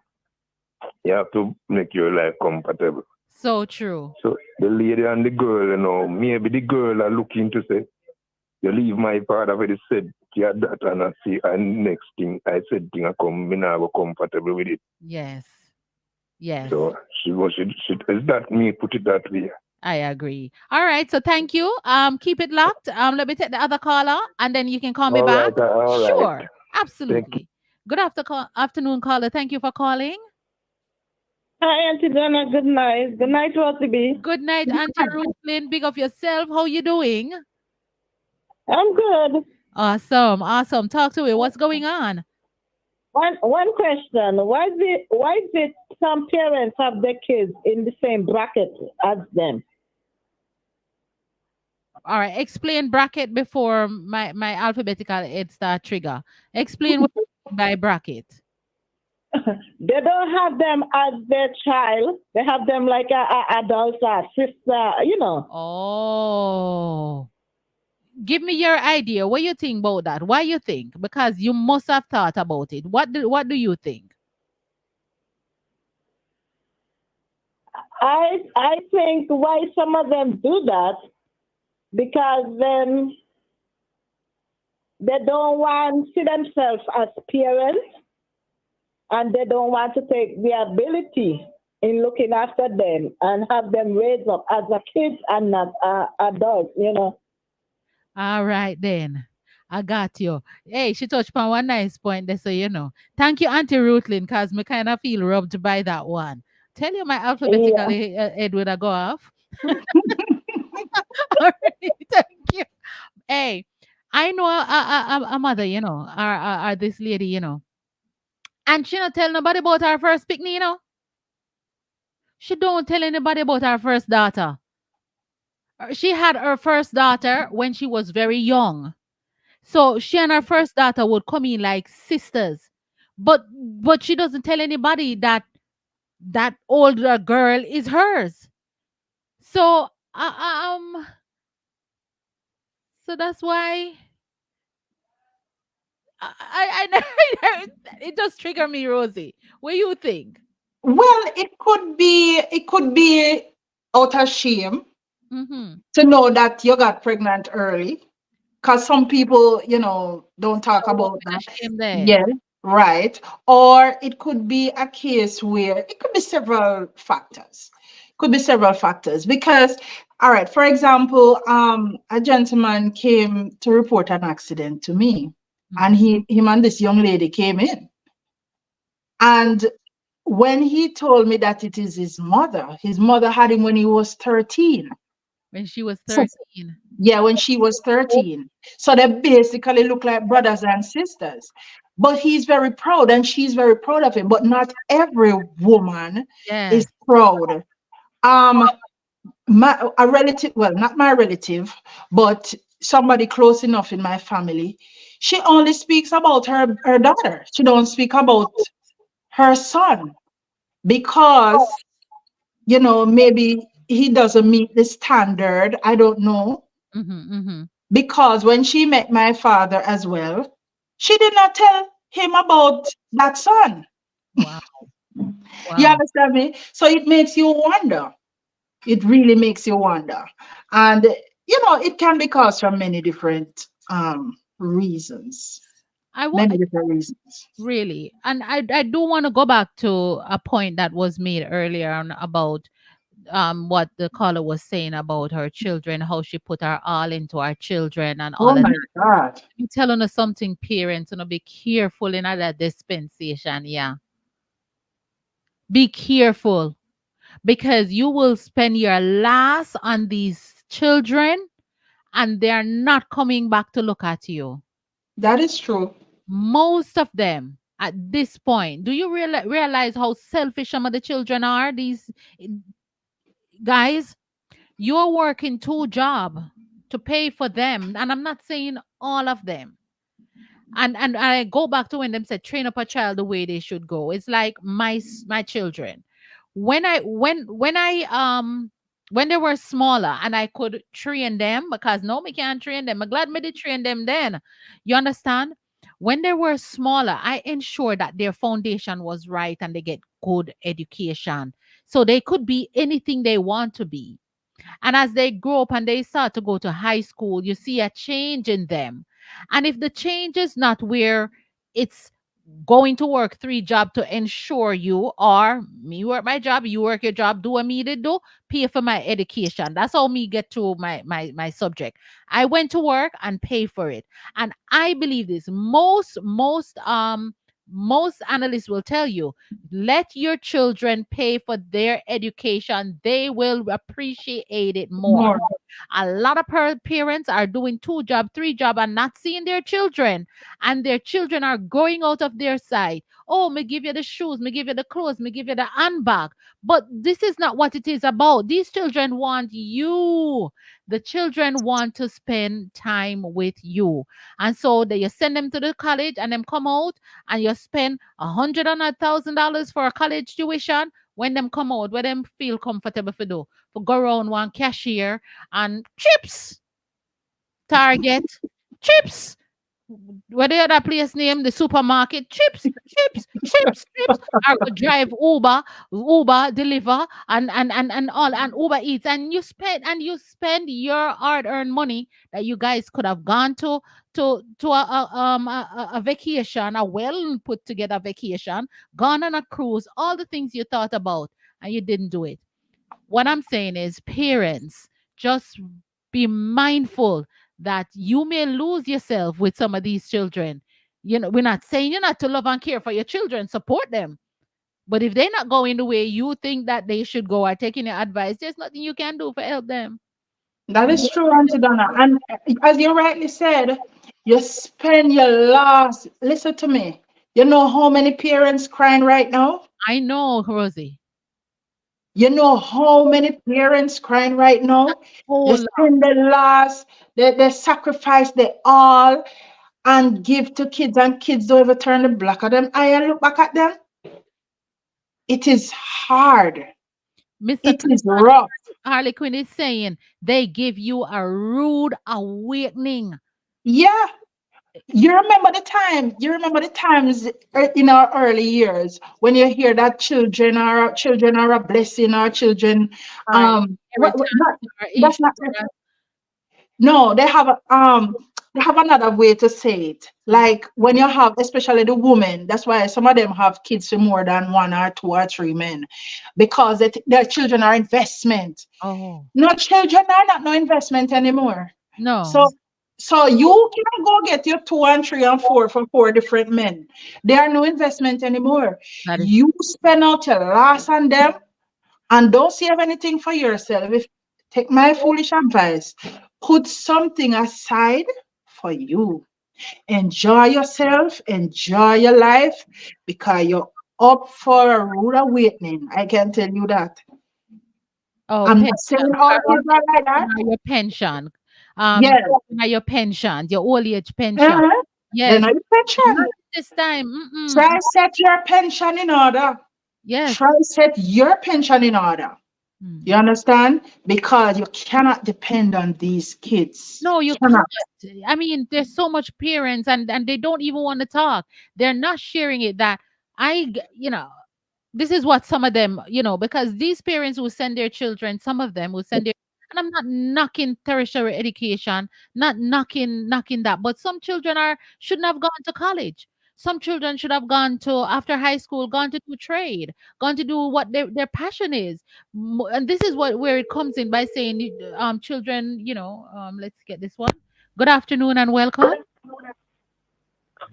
You have to make your life comfortable. So true. So the lady and the girl, maybe the girl are looking to say, you leave my father for the said yeah, that and I see and next thing I said thing I come me now comfortable with it. Yes. Yes. So she is that me put it that way. I agree. All right. So thank you. Keep it locked. Let me take the other caller and then you can call me All back. right, all right. Sure. Thank Absolutely. Good afternoon, caller. Thank you for calling. Hi, Auntie Donna. Good night. Good night, Rosey B. Good night, Auntie Ruthlin. Big of yourself. How you doing? I'm good. Awesome. Awesome. Talk to me. What's going on? One question. Why is it some parents have their kids in the same bracket as them? All right. Explain bracket before my alphabetical head start trigger. Explain what you mean by bracket. They don't have them as their child. They have them like a adult or sister. Oh. Give me your idea. What you think about that? Why you think? Because you must have thought about it. What do you think? I think why some of them do that because then they don't want to see themselves as parents and they don't want to take the ability in looking after them and have them raised up as a kids and not adults. All right then. I got you. Hey, she touched upon one nice point there, so you know. Thank you, Auntie Ruthlin, because me kind of feel rubbed by that one. Tell you my alphabetical Yeah. head would I go off. All right, thank you. Hey, I know a mother, are this lady, and she not tell nobody about her first picnic, She don't tell anybody about her first daughter. She had her first daughter when she was very young. So she and her first daughter would come in like sisters. But she doesn't tell anybody that that older girl is hers. So so that's why it just triggered me, Rosie. What do you think? Well, it could be out of shame Mm-hmm. to know that you got pregnant early. Because some people, don't talk So about the that. shame there. Yeah, right. Or it could be a case where it could be several factors. Could be several factors because, all right, for example, a gentleman came to report an accident to me, and him and this young lady came in, and when he told me that it is his mother had him when he was 13. When she was So 13. yeah, when she was 13. So they basically look like brothers and sisters. But he's very proud and she's very proud of him. But not every woman is Yes. proud. A relative, well, not my relative, but somebody close enough in my family, she only speaks about her daughter. She don't speak about her son because, maybe he doesn't meet the standard. I don't know. Mm-hmm, mm-hmm. because when she met my father as well, she did not tell him about that son. Wow. You Wow. understand me? So it makes you wonder. It really makes you wonder. And it can be caused from many different reasons. I want Many different reasons. really, and I do want to go back to a point that was made earlier on about what the caller was saying about her children, how she put her all into her children and all Oh of my that. God. I'm telling her something, parents, be careful in that dispensation. Yeah. Be careful because you will spend your last on these children and they're not coming back to look at you. That is true. Most of them at this point. Do you realize how selfish some of the children are? These guys, you're working two jobs to pay for them. And I'm not saying all of them. And I go back to when them said train up a child the way they should go. It's like my children. When they were smaller and I could train them because no, me can't train them. I'm glad me did train them then. You understand? When they were smaller, I ensured that their foundation was right and they get good education. So they could be anything they want to be. And as they grow up and they start to go to high school, you see a change in them. And if the change is not where it's going to work three job to ensure you or me work my job, you work your job, do what me to do, pay for my education. That's how me get to my subject. I went to work and pay for it. And I believe this. Most analysts will tell you, let your children pay for their education. They will appreciate it more. More. A lot of parents are doing two job, three job, and not seeing their children, and their children are going out of their sight. Oh, me give you the shoes, me give you the clothes, me give you the handbag. But this is not what it is about. These children want you. The children want to spend time with you. And so you send them to the college and them come out and you spend $100,000 for a college tuition. When them come out, where them feel comfortable for do, for go around one cashier and chips, Target, chips. What the other place name? The supermarket, chips, chips, chips, chips. Or go drive Uber deliver and all and Uber Eats and you spend your hard-earned money that you guys could have gone to a vacation, a well put together vacation, gone on a cruise, all the things you thought about and you didn't do it. What I'm saying is, parents, just be mindful that you may lose yourself with some of these children. We're not saying you're not to love and care for your children, support them. But if they're not going the way you think that they should go or taking your advice, there's nothing you can do for help them. That is true, Auntie Donna. And as you rightly said, you spend your last. Listen to me. You know how many parents crying right now? I know, Rosie. You know how many parents crying right now? They Whole lot. spend the last, they sacrifice the all and give to kids, and kids don't ever turn the black at them. I look back at them. It is hard. Mr. It is Clinton, rough. Harley Quinn is saying they give you a rude awakening. Yeah. You remember the times in our early years when you hear that children are a blessing, or children Right. Every time not, our that's issue, not no, they have another way to say it. Like when you have, especially the women, that's why some of them have kids with more than one or two or three men, because their children are investment. oh No, children are not no investment anymore. no, So so you can go get your two and three and four from four different men. They are no investment anymore. that is You spend out your last on them and don't save anything for yourself. If take my foolish advice, put something aside for you. Enjoy yourself, enjoy your life, because you're up for a rude awakening. I can tell you that. oh I'm not saying pension. all kids are like that. Your pension. Yes. Your pension, your old age pension. Uh-huh. Then Yes. I Not pension. this time. Try set your pension in order. Yes. Try set your pension in order. You Mm. understand? Because you cannot depend on these kids. No, you can't. Cannot. I mean, there's so much parents and they don't even want to talk. They're not sharing it that this is what some of them, because these parents will send their children, some of them will send their, and I'm not knocking tertiary education, not knocking that, but some children are shouldn't have gone to college. Some children should have gone to after high school, gone to do trade, gone to do what their passion is. And this is what where it comes in by saying, children, let's get this one. Good afternoon and welcome.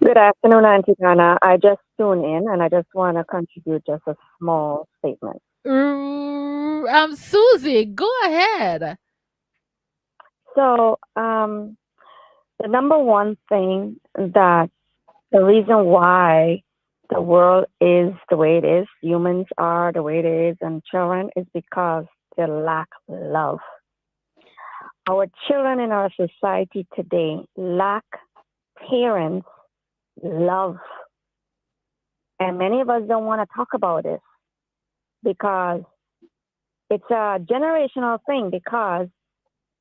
Good afternoon, Aunty Donna. I just tuned in and I just want to contribute just a small statement. Susie, go ahead. So, the number one thing that the reason why the world is the way it is, humans are the way it is, and children is because they lack love. Our children in our society today lack parents' love. And many of us don't want to talk about this because it's a generational thing because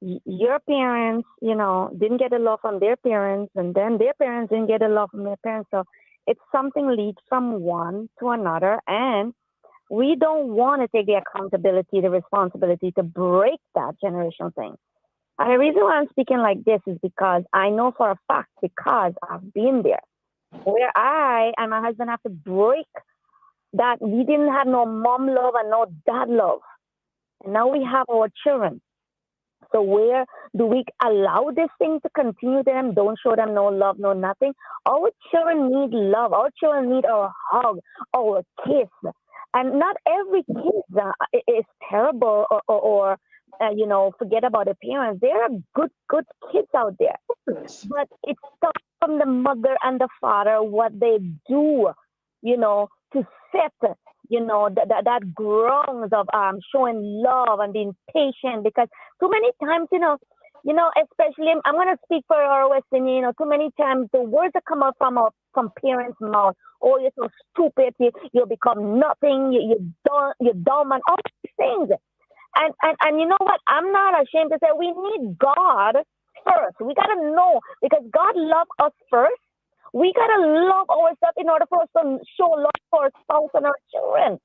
your parents, didn't get the love from their parents, and then their parents didn't get the love from their parents. So it's something leads from one to another, and we don't want to take the accountability, the responsibility to break that generational thing. And the reason why I'm speaking like this is because I know for a fact, because I've been there, where I and my husband have to break that we didn't have no mom love and no dad love. And now we have our children. So where do we allow this thing to continue them? Don't show them no love, no nothing. Our children need love. Our children need our hug, our kiss. And not every kid is terrible or forget about the parents. There are good kids out there. But it starts from the mother and the father, what they do, to set, that grounds of showing love and being patient. Because too many times, especially I'm gonna speak for our West Indian, too many times the words that come out from parents' mouth, oh, you're so stupid, you become nothing, you're dumb, and all these things. And you know what? I'm not ashamed to say we need God first. We gotta know because God loved us first. We gotta love ourselves in order for us to show love for our spouse and our children.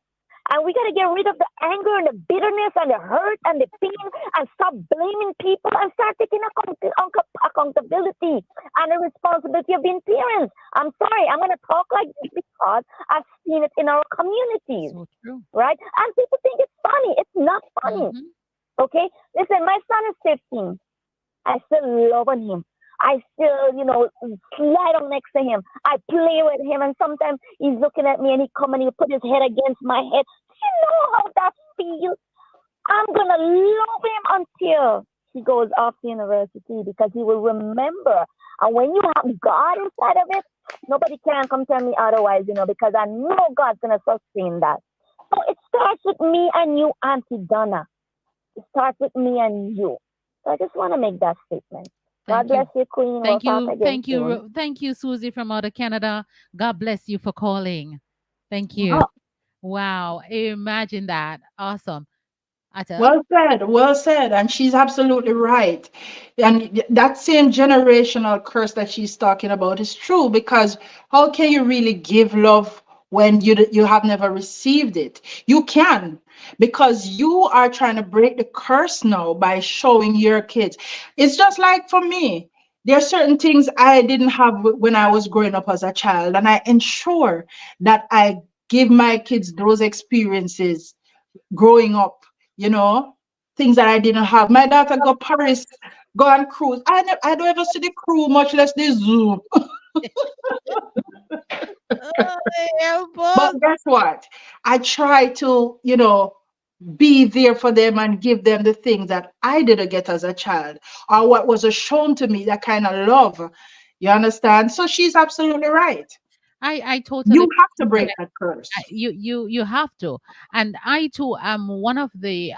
And we gotta get rid of the anger and the bitterness and the hurt and the pain and stop blaming people and start taking accountability and the responsibility of being parents. I'm sorry, I'm gonna talk like this because I've seen it in our communities. So true. Right? And people think it's funny. It's not funny. Mhm. Okay? Listen, my son is 15. I still love on him. I still, slide on next to him. I play with him, and sometimes he's looking at me and he come and he put his head against my head. Do you know how that feels? I'm gonna love him until he goes off to university because he will remember. And when you have God inside of it, nobody can come tell me otherwise, because I know God's gonna sustain that. So it starts with me and you, Auntie Donna. It starts with me and you. So I just want to make that statement. God Thank you. bless you, Queen. We'll Thank talk you. again Thank you. soon. Thank you, Susie from out of Canada. God bless you for calling. Thank you. Oh, Wow. Imagine that. Awesome. Atta. well said, well said. And she's absolutely right. And that same generational curse that she's talking about is true because how can you really give love when you have never received it? You can because you are trying to break the curse now by showing your kids. It's just like for me. There are certain things I didn't have when I was growing up as a child, and I ensure that I give my kids those experiences growing up, you know, things that I didn't have. My daughter go Paris, go on cruise. I don't ever see the crew, much less the zoo. Oh, yeah, But boss. guess what? I try to, be there for them and give them the things that I didn't get as a child or what was shown to me, that kind of love. You understand? So she's absolutely right. I totally You have to break connect. that curse. You have to. And I too am one of the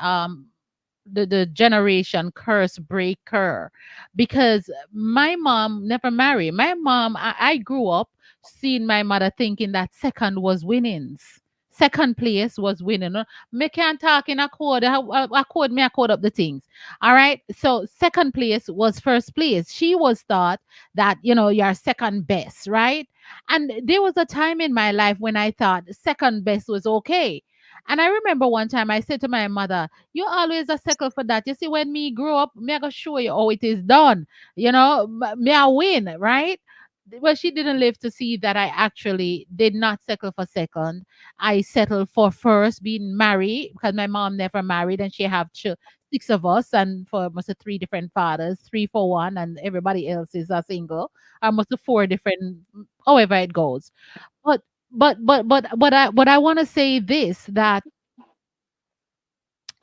generation curse breaker because my mom never married. My mom, I grew up seeing my mother thinking that second was winnings. Second place was winning. Me can't talk in a code. A code me a code up the things. All right. So second place was first place. She was thought that you're second best, right? And there was a time in my life when I thought second best was okay. And I remember one time I said to my mother, "You always a second for that. You see, when me grow up, me I go show you how it is done. Me I win, right?" Well, she didn't live to see that I actually did not settle for second. I settled for first, being married because my mom never married and she have six of us and for almost three different fathers, three for one, and everybody else is a single. Almost four different, however it goes. But but I want to say this, that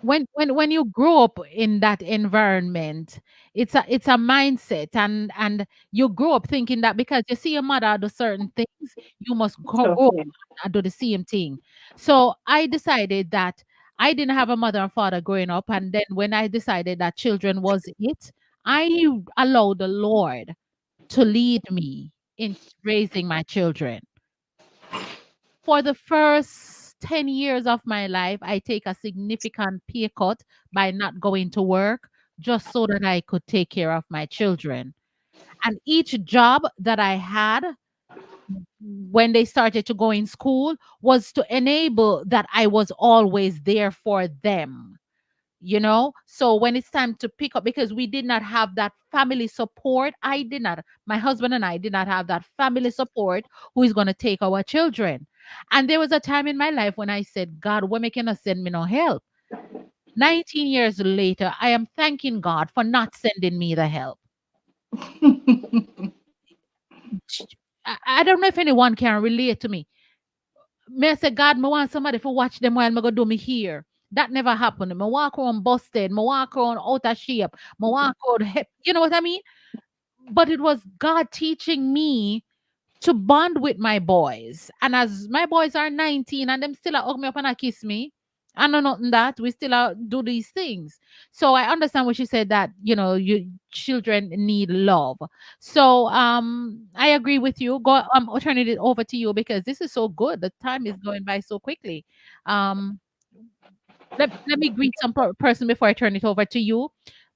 when you grow up in that environment, it's a mindset, and you grow up thinking that because you see your mother do certain things, you must grow up Okay. and do the same thing. So I decided that I didn't have a mother and father growing up, and then when I decided that children was it, I allowed the Lord to lead me in raising my children. For the first 10 years of my life, I take a significant pay cut by not going to work just so that I could take care of my children. And each job that I had when they started to go in school was to enable that I was always there for them. So when it's time to pick up, because we did not have that family support, my husband and I did not have that family support who is going to take our children. And there was a time in my life when I said, God, when making us send me no help? 19 years later, I am thanking God for not sending me the help. I don't know if anyone can relate to me. Me I say, God, me want somebody to watch them while me go do me here. That never happened. Me walk around busted. Me walk around out of shape. Me walk around you know what I mean? But it was God teaching me to bond with my boys. And as my boys are 19 and them still hug me up and a kiss me, I know nothing that we still do these things. So I understand what she said, that you children need love. So I agree with you. Go I'm turning it over to you because this is so good. The time is going by so quickly. Um let me greet some person before I turn it over to you.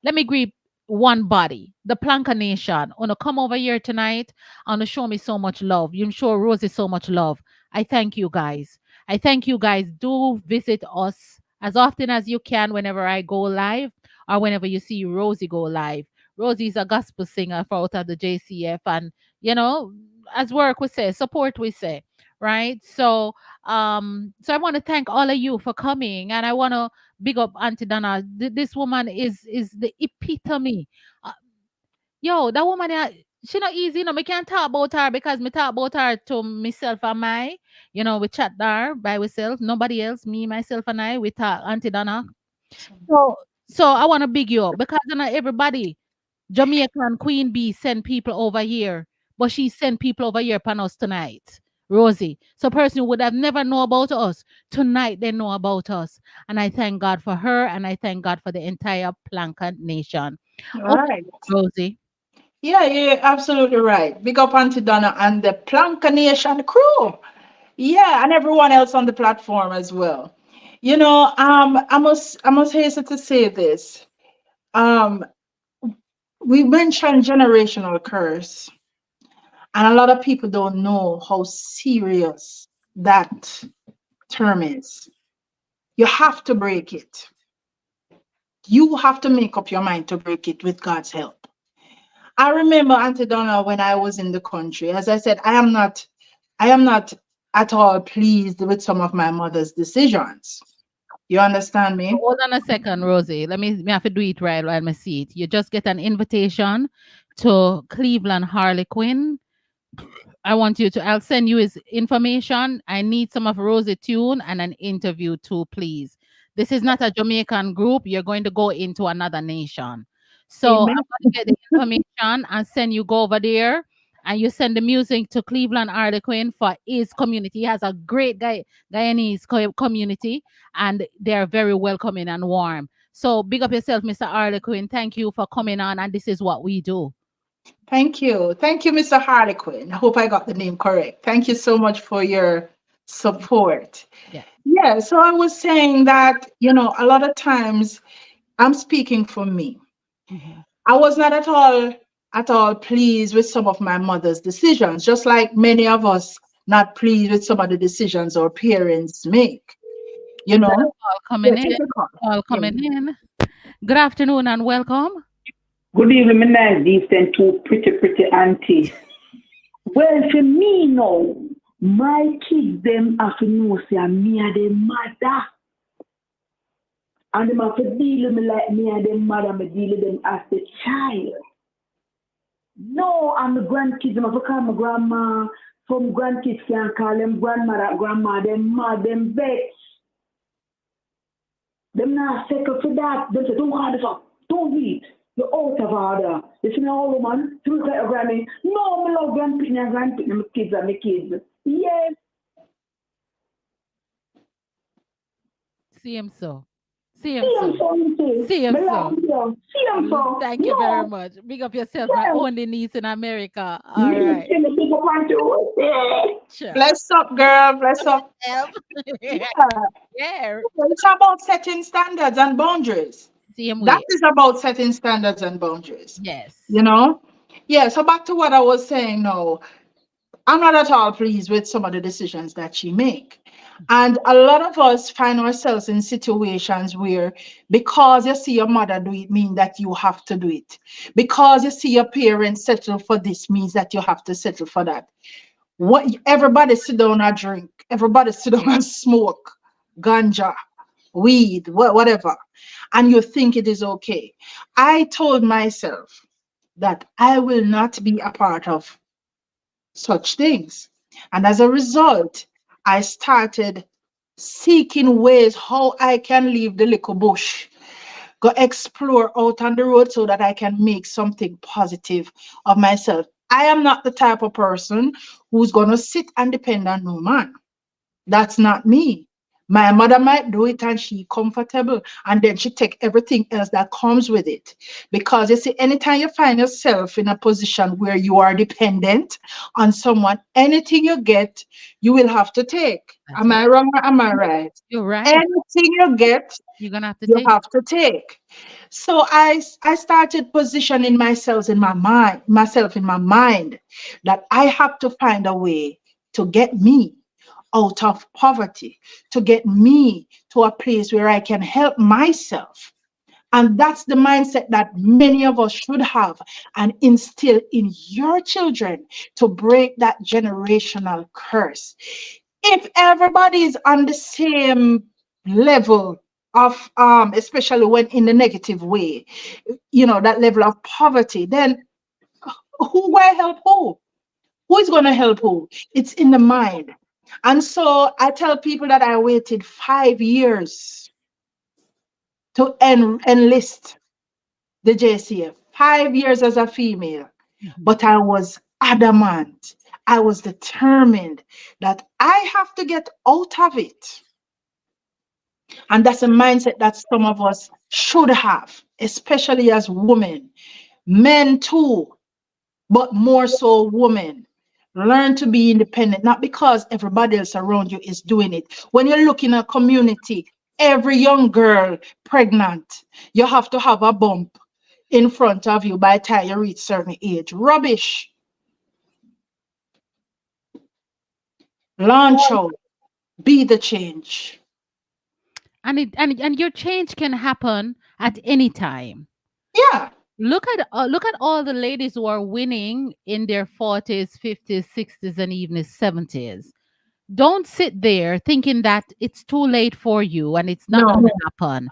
Let me greet one body, the Planka Nation. Wanna come over here tonight and show me so much love. You show Rosie so much love. I thank you guys. I thank you guys. Do visit us as often as you can whenever I go live or whenever you see Rosie go live. Rosie is a gospel singer for out of the JCF, and you know, as work we say, support we say, right? So I want to thank all of you for coming, and I want to big up Auntie Donna. This woman is the epitome. Uh, Yo, that woman, she not easy. Me can't talk about her because me talk about her to myself and my. We chat there by ourselves. Nobody else. Me, myself, and I. We talk Auntie Donna. So, so I want to big you up because not everybody. Jamaican Queen Bee send people over here, but she sent people over here upon us tonight. Rosie. So person who would have never know about us. Tonight they know about us. And I thank God for her, and I thank God for the entire Planka Nation. All Okay, right. Rosie. Yeah, you're absolutely right. Big up Auntie Donna and the Planka Nation crew. Yeah, and everyone else on the platform as well. I must hasten to say this. Um, we mentioned generational curse, and a lot of people don't know how serious that term is. You have to break it. You have to make up your mind to break it with God's help. I remember Auntie Donna when I was in the country. As I said, I am not at all pleased with some of my mother's decisions. You understand me? Hold on a second, Rosie. Me have to do it right while I see it. You just get an invitation to Cleveland Harlequin. I'll send you his information. I need some of Rosie tune and an interview too, please. This is not a Jamaican group. You're going to go into another nation. So Amen. I'm going to get the information and send you go over there, and you send the music to Cleveland Harlequin for his community. He has a great Guyanese community, and they're very welcoming and warm. So big up yourself, Mr. Harlequin. Thank you for coming on, and this is what we do. Thank you. Thank you, Mr. Harlequin. I hope I got the name correct. Thank you so much for your support. Yeah. Yeah, so I was saying that, a lot of times I'm speaking for me. Mhm. I was not at all pleased with some of my mother's decisions, just like many of us not pleased with some of the decisions our parents make. You Is that a know, call yeah, coming in? take a call. Call Yeah. coming in. Good afternoon and welcome. Good evening, my nice, decent, two pretty auntie. Well, for me now, my kids them have to know say me and them mother. And them have to deal with me like me and them mother, me deal with them as a child. No, and the grandkids, them have to call my grandma. Some grandkids can call them grandmother, grandma, them mad, them vex. Them not second for that. Them say, don't call this up. Don't eat. You're out of order. You see now, woman, to look at your granny. No, I love grandpicking and grandpicking my kids and my kids. Yes. See him so. See him See them so. so, you see. See him Me love so. them. See them so. Thank you very No. much. Big up yourself, my Yes. only niece in America. All Me, right. see me, people want to. Yeah. Sure. Bless up, girl. Bless up. Yep. Yeah. Yeah. It's about setting standards and boundaries. Same That way. is about setting standards and boundaries. Yes. You know? Yeah, so back to what I was saying now. I'm not at all pleased with some of the decisions that she make. And a lot of us find ourselves in situations where because you see your mother do it mean that you have to do it. Because you see your parents settle for this means that you have to settle for that. What everybody sit down and drink, everybody sit down and smoke, ganja, weed, whatever, and you think it is okay. I told myself that I will not be a part of such things. And as a result, I started seeking ways how I can leave the little bush, go explore out on the road so that I can make something positive of myself. I am not the type of person who's going to sit and depend on no man. That's not me. My mother might do it and she comfortable and then she take everything else that comes with it. Because you see, anytime you find yourself in a position where you are dependent on someone, anything you get, you will have to take. That's Am right. I wrong or am I right? You're right. Anything you get, You're gonna have to you take. have to take. So I started positioning myself in my mind that I have to find a way to get me out of poverty, to get me to a place where I can help myself. And that's the mindset that many of us should have and instill in your children to break that generational curse. If everybody is on the same level of especially when in the negative way, that level of poverty, then who will help who? Who is going to help who? It's in the mind. And so I tell people that I waited 5 years to enlist the JCF, 5 years as a female, Mhm. but I was adamant. I was determined that I have to get out of it. And that's a mindset that some of us should have, especially as women. Men too, but more so women. Learn to be independent, not because everybody else around you is doing it. When you look in a community, every young girl pregnant, you have to have a bump in front of you by the time you reach certain age. Rubbish. Launch out. Be the change. And your change can happen at any time. Yeah. Look at all the ladies who are winning in their 40s, 50s, 60s, and even 70s. Don't sit there thinking that it's too late for you and it's not going No. to happen.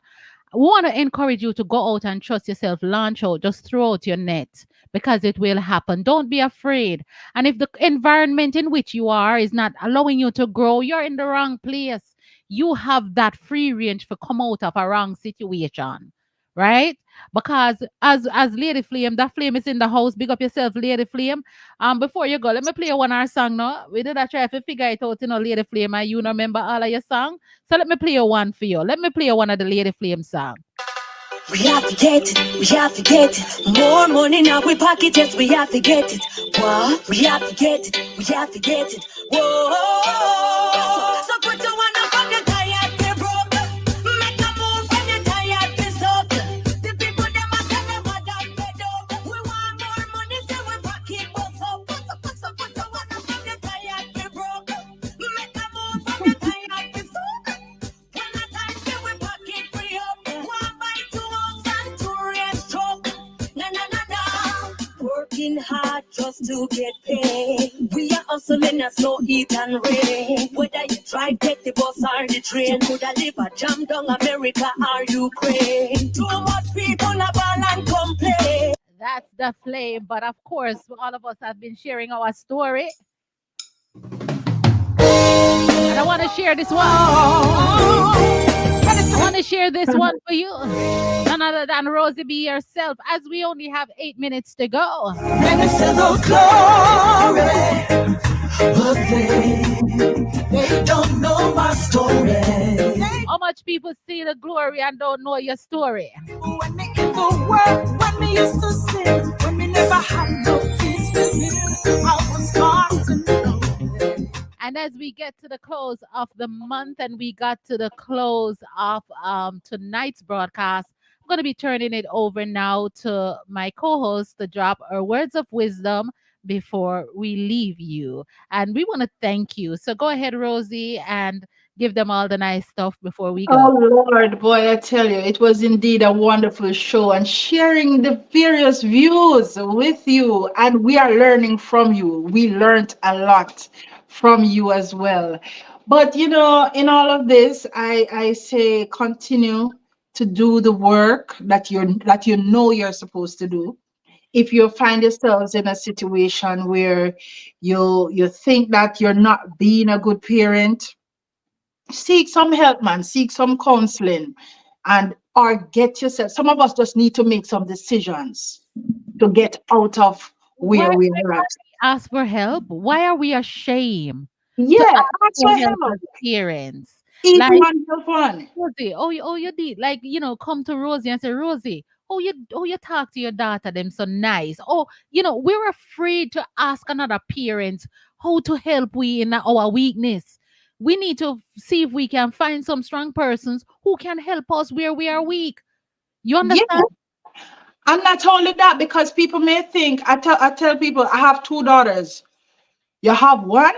We want to encourage you to go out and trust yourself, launch out, just throw out your net because it will happen. Don't be afraid. And if the environment in which you are is not allowing you to grow, you're in the wrong place. You have that free range to come out of a wrong situation, right? Because as Lady Flame, that flame is in the house. Big up yourself, Lady Flame. Before you go, let me play one of our song now. We did that try to figure it out, Lady Flame, and you remember all of your song. So let me play you one for you. Let me play you one of the Lady Flame song. We have to get it, we have to get it. More money now we pocket, yes, we have to get it. What? We have to get it, we have to get it. Whoa. So put your one up on the tired, they broke. Make a move when the tired, they stuck. The people them a say them a done fed up. We want more money, so we pocket what's up. Put your one up on the tired, they broke. Make a move when the tired, they stuck. When the time say we pocket free up. One buy 2 house and 2 race truck. Na. Working hard just to get paid. We are hustling as no heat and rain. Whether you drive, take the bus or the train. You coulda live a jam down America or Ukraine. Too much people a ball and complain. That's the flame. But of course, all of us have been sharing our story. And I want to share this one. I want to share this one for you. None other than Rosey, be yourself, as we only have 8 minutes to go. Minister of glory, but they don't know my story. How much people see the glory and don't know your story? When me in the world, when me used to sin, when me never had no peace with him, I was lost and alone. And as we get to the close of the month and we got to the close of tonight's broadcast, I'm going to be turning it over now to my co-host to drop our words of wisdom before we leave you. And we want to thank you. So go ahead, Rosey, and give them all the nice stuff before we go. Oh Lord, boy, I tell you, it was indeed a wonderful show and sharing the various views with you. And we are learning from you. We learned a lot from you as well. But you know, in all of this, I say continue to do the work that you know you're supposed to do. If you find yourselves in a situation where you think that you're not being a good parent, seek some help, man, seek some counseling, and or get yourself. Some of us just need to make some decisions to get out of Why where we can't are at. we ask for help? Why are we ashamed to Yeah, ask ask for for help help. as parents? Each Like, one help one. Rosie, you did. Like, come to Rosie and say, Rosie, you talk to your daughter, them so nice. We're afraid to ask another parent how to help we in our weakness. We need to see if we can find some strong persons who can help us where we are weak. You Yeah, understand? and not only that, because people may think I tell people I have 2 daughters. You have one,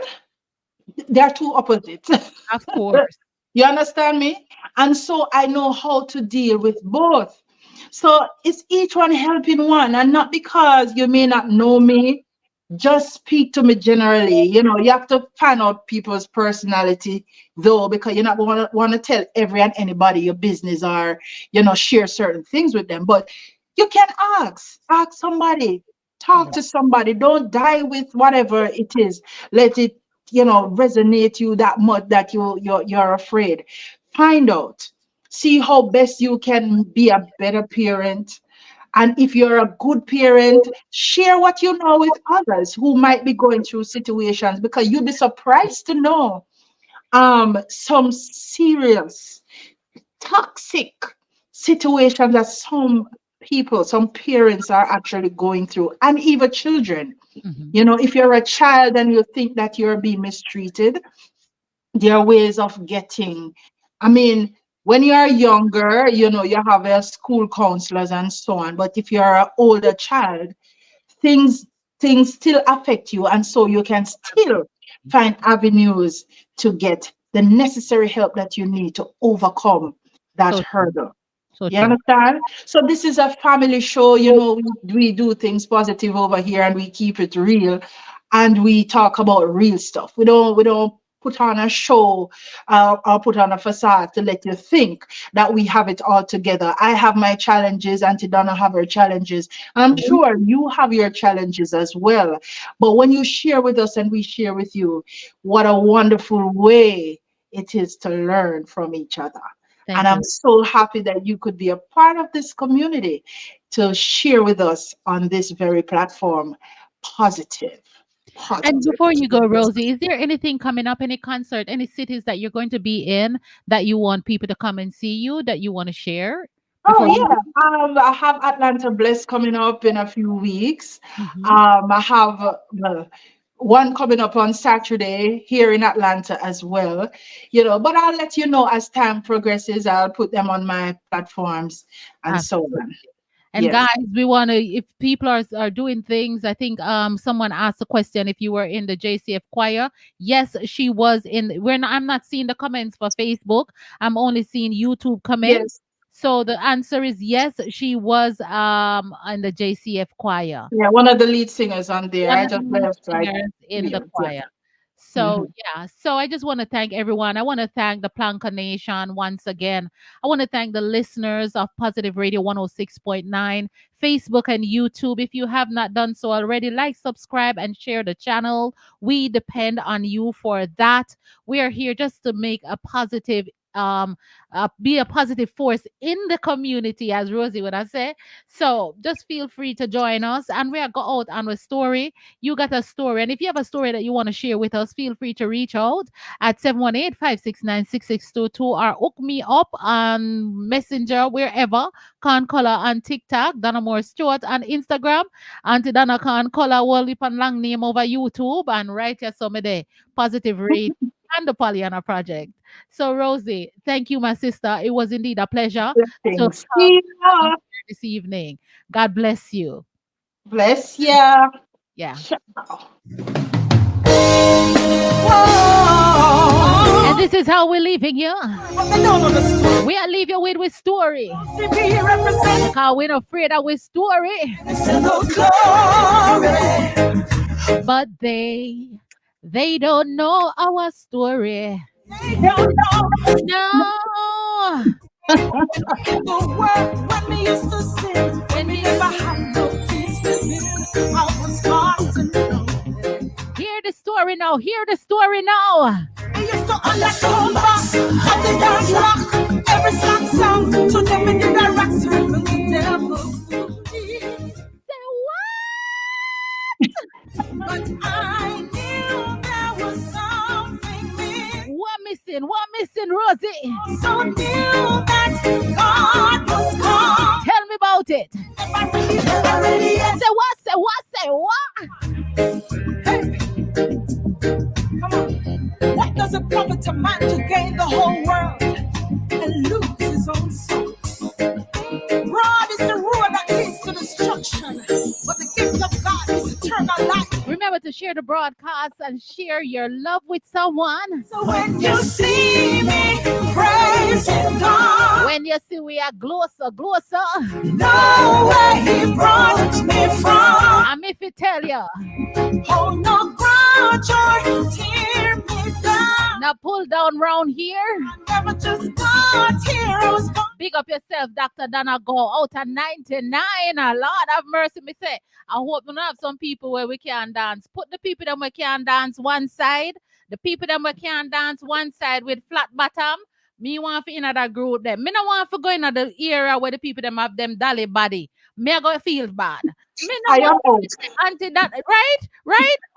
they're two opposites. Of course. You understand me? And so I know how to deal with both. So it's each one helping one, and not because you may not know me, just speak to me generally. You know, you have to find out people's personality though, because you're not going to want to tell every and anybody your business or, share certain things with them. But you can ask somebody, talk to somebody. Don't die with whatever it is. Let it, resonate you that much that you're afraid. Find out. See how best you can be a better parent, and if you're a good parent, share what you know with others who might be going through situations, because you'd be surprised to know some serious toxic situations that some people, some parents are actually going through, and even children. Mhm. If you're a child and you think that you're being mistreated, there are ways of getting. I mean, when you're younger, you have a school counselors and so on. But if you're an older child, things things still affect you, and so you can still find avenues to get the necessary help that you need to overcome that So true. hurdle. So You true. understand? So this is a family show. We do things positive over here and we keep it real, and we talk about real stuff. We don't put on a show or put on a facade to let you think that we have it all together. I have my challenges, Auntie Donna have her challenges. I'm sure you have your challenges as well. But when you share with us and we share with you, what a wonderful way it is to learn from each other. And Thank I'm you. so happy that you could be a part of this community to share with us on this very platform. Positive, And positive. before you go, Rosie, is there anything coming up, any concert, any cities that you're going to be in that you want people to come and see you, that you want to share? Oh yeah, I have Atlanta Bliss coming up in a few weeks. Mhm. I have well, one coming up on Saturday here in Atlanta as well. But I'll let you know as time progresses. I'll put them on my platforms and so Absolutely. on. And Yes, guys, we want to, if people are doing things, I think someone asked a question if you were in the JCF choir. Yes, she was in. I'm not seeing the comments for Facebook. I'm only seeing YouTube comments. yes, So the answer is yes, she was in the JCF choir, yeah. One of the lead singers on there. one I of the just lead left like singers in the 2 years. Yeah. choir. So Mhm. yeah, so I just want to thank everyone. I want to thank the Planka Nation once again. I want to thank the listeners of Positive Radio 106.9, Facebook and YouTube. If you have not done so already, like, subscribe, and share the channel. We depend on you for that. We are here just to make a positive be a positive force in the community, as Rosie would have said. So just feel free to join us, and we are go out on a story. You got a story, and if you have a story that you want to share with us, feel free to reach out at 718-569-6622 or hook me up on Messenger, wherever. Can Color on TikTok, Donna Moore Stewart on Instagram, Aunty Donna Can Color, World and Long Name over YouTube, and right here some of the Positive Read and the Pollyanna Project. So, Rosie, thank you, my sister. It was indeed a pleasure to Blessings. have See you ya. here this evening. God bless you. Bless ya. Yeah. Ciao. And this is how we're leaving you. We are leaving you with story. Because we're not afraid of with story. But they don't know our story. No. The world when we used to sing, when we never had no peace within, I was constant. Hear the story now. Hear the story now. I used to understand back at the dance rock, every song song. To them we did a rock circle, the devil. Say what? But I knew there was something missing. What missing, Rosie? So knew that God was gone. Tell me about it. Never really, Say what? Say what? Say what? Hey, come on. What does it profit a man to gain the whole world and lose his own soul? Broad is the road that leads to destruction, but the gift of God is eternal life. Remember to share the broadcast and share your love with someone. So when you see me praising God, When you see we are closer, know where He brought me from. I'm if you tell you. Hold no grudge or tear me down. Now pull down round here. I never just got here. I was born. Big up yourself, Dr. Donna. Go out at 99. Lord have mercy, me say. I hope we don't have some people where we can dance. Put the people that we can dance one side. The people that we can dance one side with flat bottom. Me want to in that group them. Me no want to go in the area where the people them have them dolly body. Me go feel bad. Me no I am want out. Auntie that right?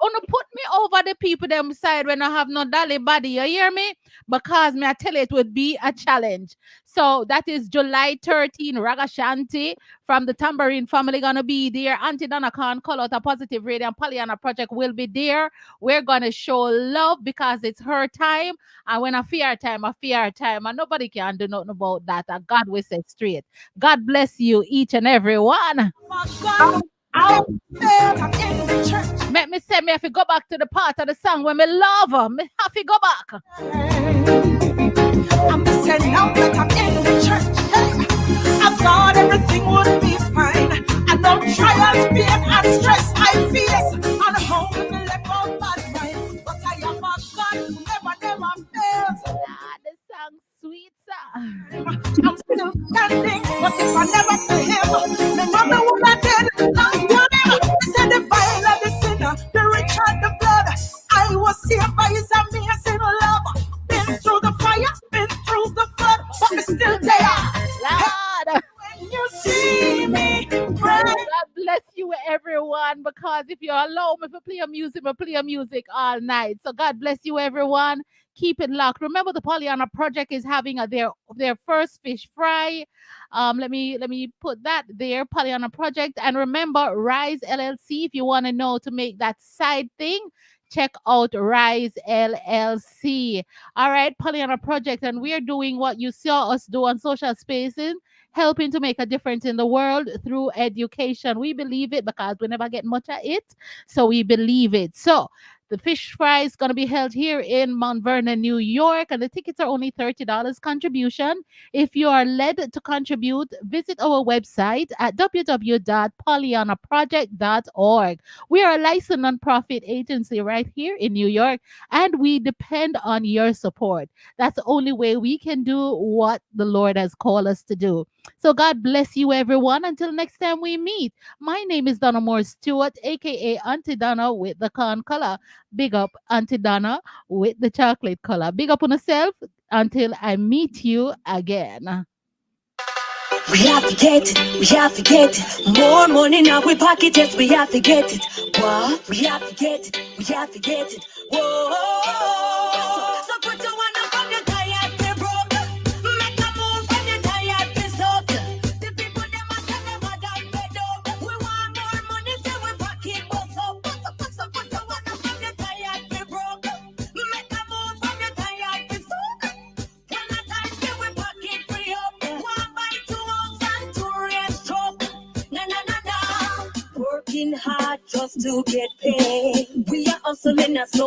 Wanna put me over the people them side when I have no dolly body. You hear me? Because me I tell you, it would be a challenge. So that is July 13, Ragashanti from the Tambourine family gonna be there. Auntie Donna Khan, Call Out a Positive Radio and Pollyanna Project will be there. We're gonna show love because it's her time. And when I fear time, and nobody can do nothing about that. And God will say straight. God bless you, each and every one. Out there, I'm in the church. Make me say me have to go back to the part of the song when me love her. Me have to go back. I'm saying now that I'm in the church. Hey, I thought everything would be fine. I know trials, pain, and stress I face. On home with the left out bad mind. But I am a God who never fails. Ah, the song sweet, sir. I'm still standing, but if I never see him, my mother would have dead. Not to them. He said the vile of the sinner, the rich and the blood. I was saved by his amazing love. Been through the fire, been through the flood, but I'm still there. Lord. When you see me pray. God bless you, everyone. Because if you allow me to play music, I play music all night. So God bless you, everyone. keep it locked. Remember, the Pollyanna Project is having their first fish fry. Let me put that there, Pollyanna Project. And remember, Rise LLC, if you want to know to make that side thing, check out Rise LLC. All right, Pollyanna Project. And we are doing what you saw us do on social spaces, helping to make a difference in the world through education. We believe it because we never get much of it. So we believe it. So the fish fry is going to be held here in Mount Vernon, New York, and the tickets are only $30 contribution. If you are led to contribute, visit our website at www.pollyannaproject.org. We are a licensed nonprofit agency right here in New York, and we depend on your support. That's the only way we can do what the Lord has called us to do. So God bless you, everyone. Until next time we meet. My name is Donna Moore Stewart, aka Aunty Donna with the corn color. Big up Aunty Donna with the chocolate color. Big up on yourself until I meet you again. We have to get it, we have to get it. More money now we pocket it, we have to get it. What? We have to get it, we have to get it. Whoa. So put your one up on the tired, we broke. Make a move from the tired, we stuck. The people them a tell them a done fed up. We want more money, so we pocket what's up. Put your one up on the tired, we broke. Make a move from the tired, we stuck. One a time, we pocket free up. One by two. Working hard just to get paid. We are hustling as